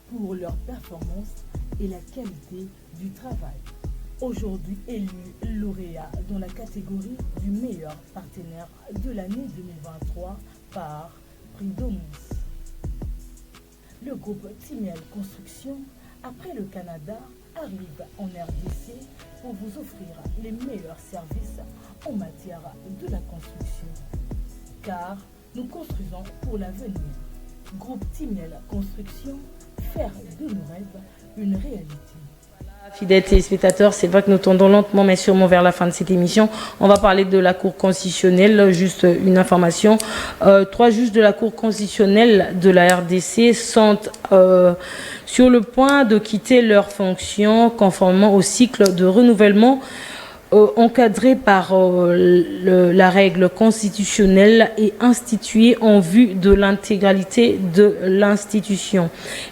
Speaker 2: pour leur performance et la qualité du travail. Aujourd'hui élu lauréat dans la catégorie du meilleur partenaire de l'année 2023 par Prix Domus. Le groupe Timiel Construction, après le Canada, arrive en RDC pour vous offrir les meilleurs services en matière de la construction. Car nous construisons pour l'avenir. Groupe Timiel Construction, faire de nos rêves une réalité.
Speaker 1: Fidèles téléspectateurs, c'est vrai que nous tendons lentement mais sûrement vers la fin de cette émission. On va parler de la Cour constitutionnelle. Juste une information. 3 juges de la Cour constitutionnelle de la RDC sont sur le point de quitter leurs fonctions conformément au cycle de renouvellement encadré par la règle constitutionnelle et instituée en vue de l'intégralité de l'institution.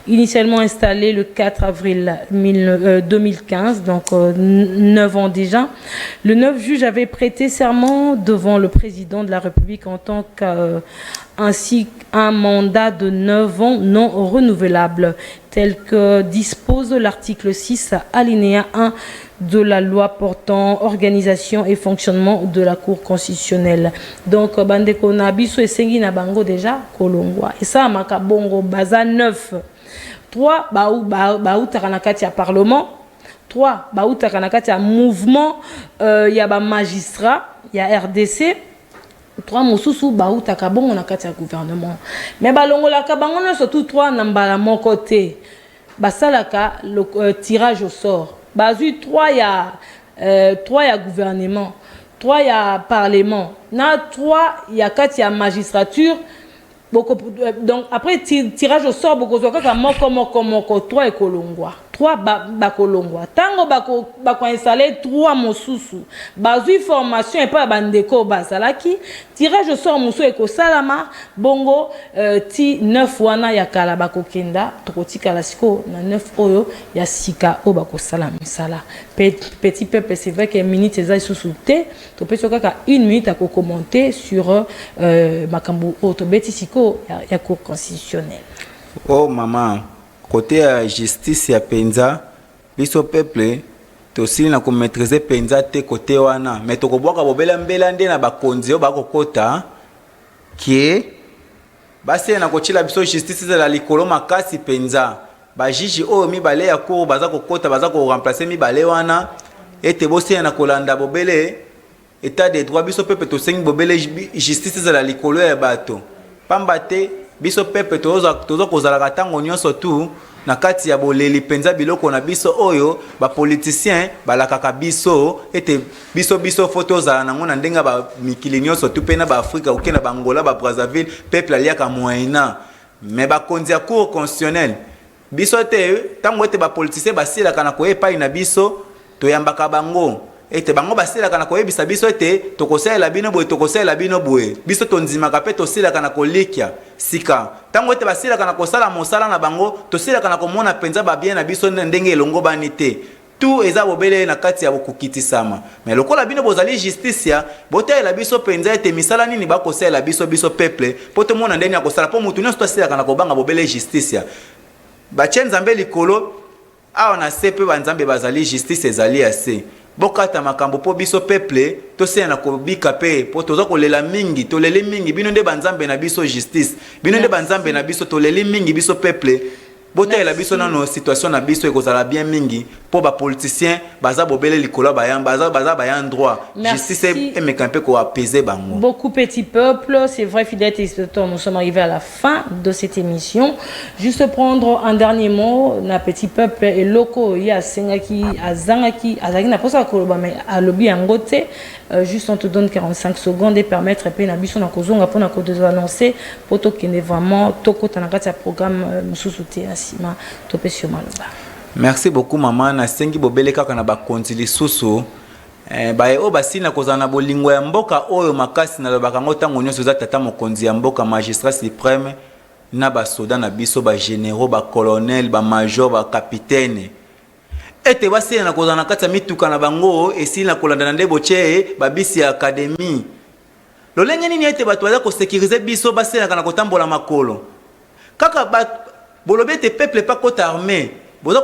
Speaker 1: Initialement installée le 4 avril 2015, donc 9 ans déjà, le 9 juges avaient prêté serment devant le président de la République en tant ainsi qu'un mandat de 9 ans non renouvelable, tel que dispose l'article 6 alinéa 1 de la loi portant organisation et fonctionnement de la Cour constitutionnelle. Donc, bandeko na biso esengi na bango déjà kolongwa. Et ça, makabongo baza 9. 3, baouta kanakati ya parlement. 3, baouta kanakati ya mouvement, ya ba magistrat, ya RDC. 3 mosusu baouta kabongo na kati ya gouvernement. Mais balongo la kabango na surtout 3 na mbala moko te. Basalaka le tirage au sort. Bazu 3 ya gouvernement, 3 ya parlement, na 3 ya 4 ya magistrature. Donc après tirage au sort boko zoka moko 3 et kolongwa. 3 bakolongwa tango bako installer 3 mosusu bazui formation et pas bandeko bazalaki tirage au sort mosusu ekosalama bongo ti 9 wana ya kala bakokenda tokotikala siko na 9 oyo ya sika o bakosala misala petit peuple. C'est vrai que minute eza sous te to peut kaka 1 minute à commenter sur makambo otobeti siko ya cour constitutionnelle.
Speaker 9: Oh maman, côté justice ya penza biso peuple tosili na ko maîtriser penza te côté wana mais to ko boka bobela mbela nde na bakonzi o bakokota qui basi na ko chila biso justice za la likolo makasi penza ba jiji o mibale ya cour baza kokota baza ko remplacer mibale wana ete bosi na kolanda bobele état de droit biso peuple to sengi bobele justice za la likolo ya bato pambate biso peuple tozo kozala katango nyonso tu na kati ya boleli penza biloko na biso oyo ba politicien balakaka biso ete biso photo za nango na ndenga ba mikili nyonso tu pena ba Afrika ukena ba Angola ba Brazzaville peuple aliaka moyena mais ba konzi ya cour constitutionnelle biso te tango ete ba politicien basila kana ko epai na biso to yambaka bango ete bango basila kana ko ebisa biso ete tokosela bino boye biso tonzimaka pe tosila kana ko likia sika tango ete basila kana ko sala mosala na bango tosila kana ko mona penza ba bien na biso ndenge elongo banite tout eza bobele na kati ya bokukitisama mais lokola bino bozali justice ya botela biso penza ete misala nini bakosela biso peuple poto mona ndeni ya kosala po mutu nyonso tosila kana ko banga bobele justice ya bachenza likolo awa na sepe banzambe bazali justice ezali ase bokata makambo po biso peuple tosena na kobika pe po toza kolela mingi tolele mingi bino nde banzambe na biso justice bino nde banzambe na biso tolele mingi biso peuple botela biso na no situation na biso ekozala bien mingi po ba politicien baza bobele likolo baza bayan droit justice et mekampe ko apaiser bango.
Speaker 1: Beaucoup petit peuple, c'est vrai fidèles téléspectateurs, nous sommes arrivés à la fin de cette émission. Juste prendre un dernier mot na petit peuple et loko ya sengaki azangaki na posa koloba mais à lobby angote juste on te donne 45 secondes et permettre pe na biso na kozonga pour na ko annoncer poto kende vraiment toko tanakati ya programme mususuté asima topesio maloba.
Speaker 9: Merci beaucoup maman na sengi bobele kaka na bakonzi lisusu bae o basina kozana bolingo ya mboka oyo makasi na lobaka ngo tango nyonso za tata mokonzi ya mboka magistrat suprême na basoda na biso ba généraux ba colonel ba major ba capitaine ete basina na kozana kati ya mituka na bango esina kolanda na ndebo che babisi ya académie lolenge nini ete bato baza ko sécuriser biso basina kana kotambola makolo kaka bolobete peuple pas côté armée bozo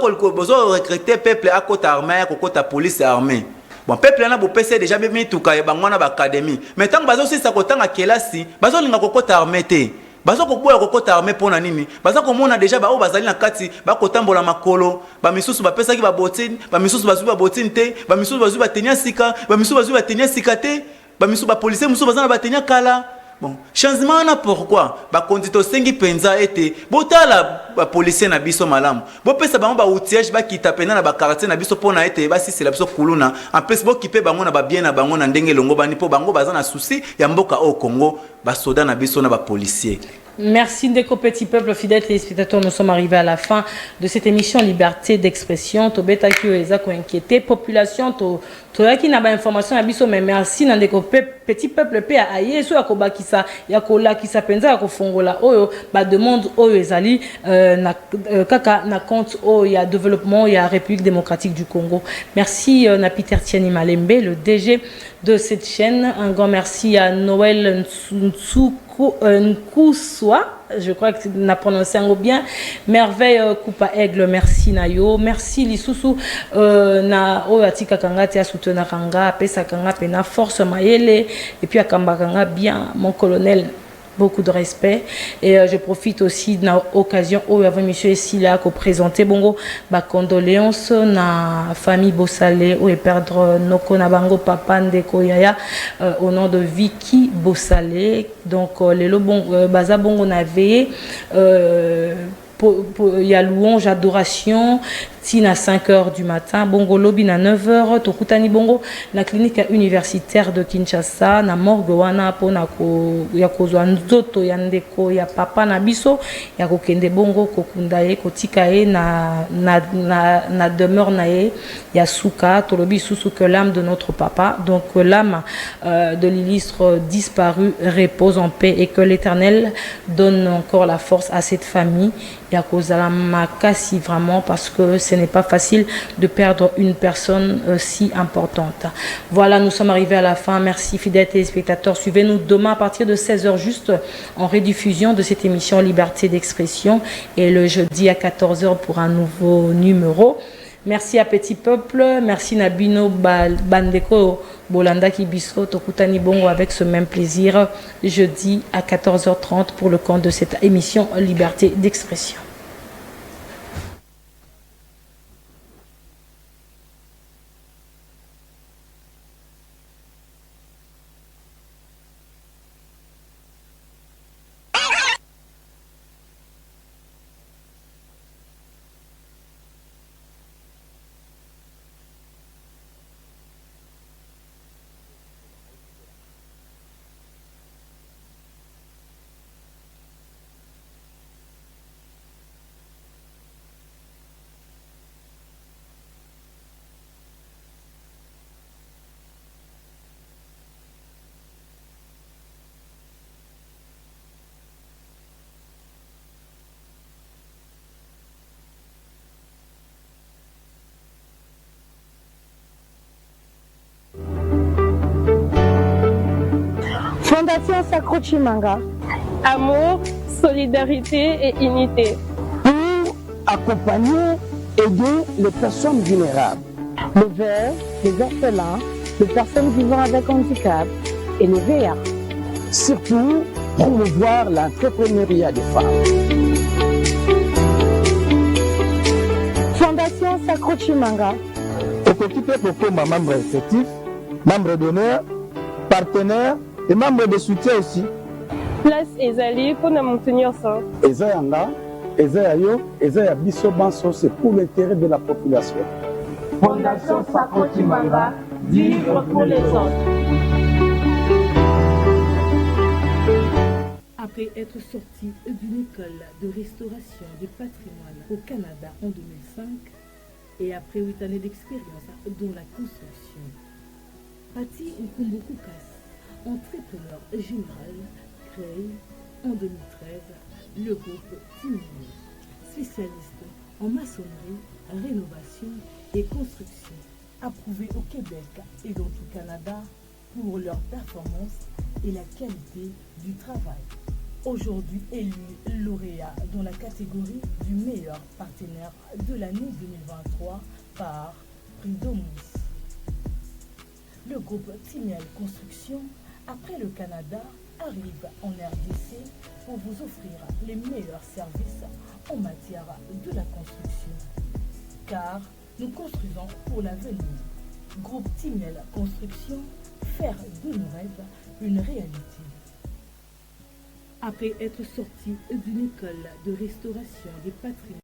Speaker 9: recruter peuple à côté armée à côté police armée bon peuple na bo pese déjà bien mituka ya bangwana ba académie mais tant bazo sisa kotanga kelasi bazo linga côté armée te bazo ko boya côté armée pona nini bazo ko mona déjà ba o bazali na kati ba kotambola makolo ba misusu ba pesa ki ba botine ba misusu bazu ba botine te ba misusu bazu ba tenia sika ba misusu bazu ba tenia sika te ba misusu ba policier misusu bazana ba tenia kala. Bon, changement na pourquoi ba kondito sengi penza ete botala ba policier na biso malamu bo pesa bango ba outillage ba kitapena na ba quartier na biso pona ete ba sisi la biso kuluna en plus bo kipe bango na ba bien na bango na ndenge longo bani po bango baza na souci ya mboka au Congo ba soda na biso na ba policier.
Speaker 1: Merci Ndeko petit peuple fidèles téléspectateurs, nous sommes arrivés à la fin de cette émission Liberté d'expression. Tobeta qui eza ko inquiété population to yaki na ba information na biso mais merci Ndeko petit peuple pe a yeso akoba kisa yakola kisa penza ya kofongola oyo ba demande oyo ezali na kaka na compte oyo ya développement ya République démocratique du Congo. Merci na Peter Tiani Malembe le DG de cette chaîne. Un grand merci à Noël Nkouswa, je crois que tu as prononcé un mot bien. Merveille Coupa Aigle, merci Nayo. Merci Lisusu na Oatika Kangati a soutenu Kanga, Pesa Kanga Pena Force Mayele et puis à Kamba Kanga bien mon colonel. Beaucoup de respect et je profite aussi de l'occasion où il y avait monsieur ici là qui présentait bongo ba condoléances na famille Bossalé où est perdre noko na bango papa Ndeko Yaya au nom de Vicky Bossalé donc les bon baza bongo na veillé il y a louange adoration tina 5h du matin bongo lobi na 9h tokutani bongo na clinique universitaire de Kinshasa na morgue wana pona ko ya kozwa nzoto ya ndeko ya papa na biso ya kokende bongo kokunda ye kotika ye na demeure na ye ya suka tolobi susu que l'âme de notre papa, donc que l'âme de l'illustre disparu repose en paix et que l'Éternel donne encore la force à cette famille. Yakozala makasi vraiment parce que ce n'est pas facile de perdre une personne si importante. Voilà, nous sommes arrivés à la fin. Merci fidèles téléspectateurs. Suivez-nous demain à partir de 16h juste en rediffusion de cette émission Liberté d'expression et le jeudi à 14h pour un nouveau numéro. Merci à Petit Peuple, merci Nabino Bandeko Bolanda Kibiso Tokutani Bongo avec ce même plaisir jeudi à 14h30 pour le compte de cette émission Liberté d'expression.
Speaker 3: Fondation Sacro Chimanga.
Speaker 10: Amour, solidarité et unité.
Speaker 3: Pour accompagner, aider les personnes vulnérables, les veuves, les orphelins, les personnes vivant avec handicap et les VIH. Surtout, promouvoir l'entrepreneuriat des femmes. Fondation Sacro Chimanga.
Speaker 4: Occupé pour membre effectif, membre d'honneur, partenaire et membre de soutien aussi.
Speaker 10: Place Ezali pour nous maintenir ça.
Speaker 11: Ezayanga, Ezayayo, Ezaya Biso Banso, c'est pour l'intérêt de la population.
Speaker 12: Fondation Sacro Chimanga, vivre pour les autres.
Speaker 2: Après être sorti d'une école de restauration du patrimoine au Canada en 2005 et après 8 années d'expérience dans la construction, Pati Nkumbukoukas, entrepreneur général, crée en 2013 le groupe Timini, spécialiste en maçonnerie, rénovation et construction, approuvé au Québec et dans tout le Canada pour leur performance et la qualité du travail. Aujourd'hui élu lauréat dans la catégorie du meilleur partenaire de l'année 2023 par Prix Domus. Le groupe Timiel Construction, après le Canada, arrive en RDC pour vous offrir les meilleurs services en matière de la construction. Car nous construisons pour l'avenir. Groupe Timiel Construction, faire de nos rêves une réalité. Après être sorti d'une école de restauration des patrimoines,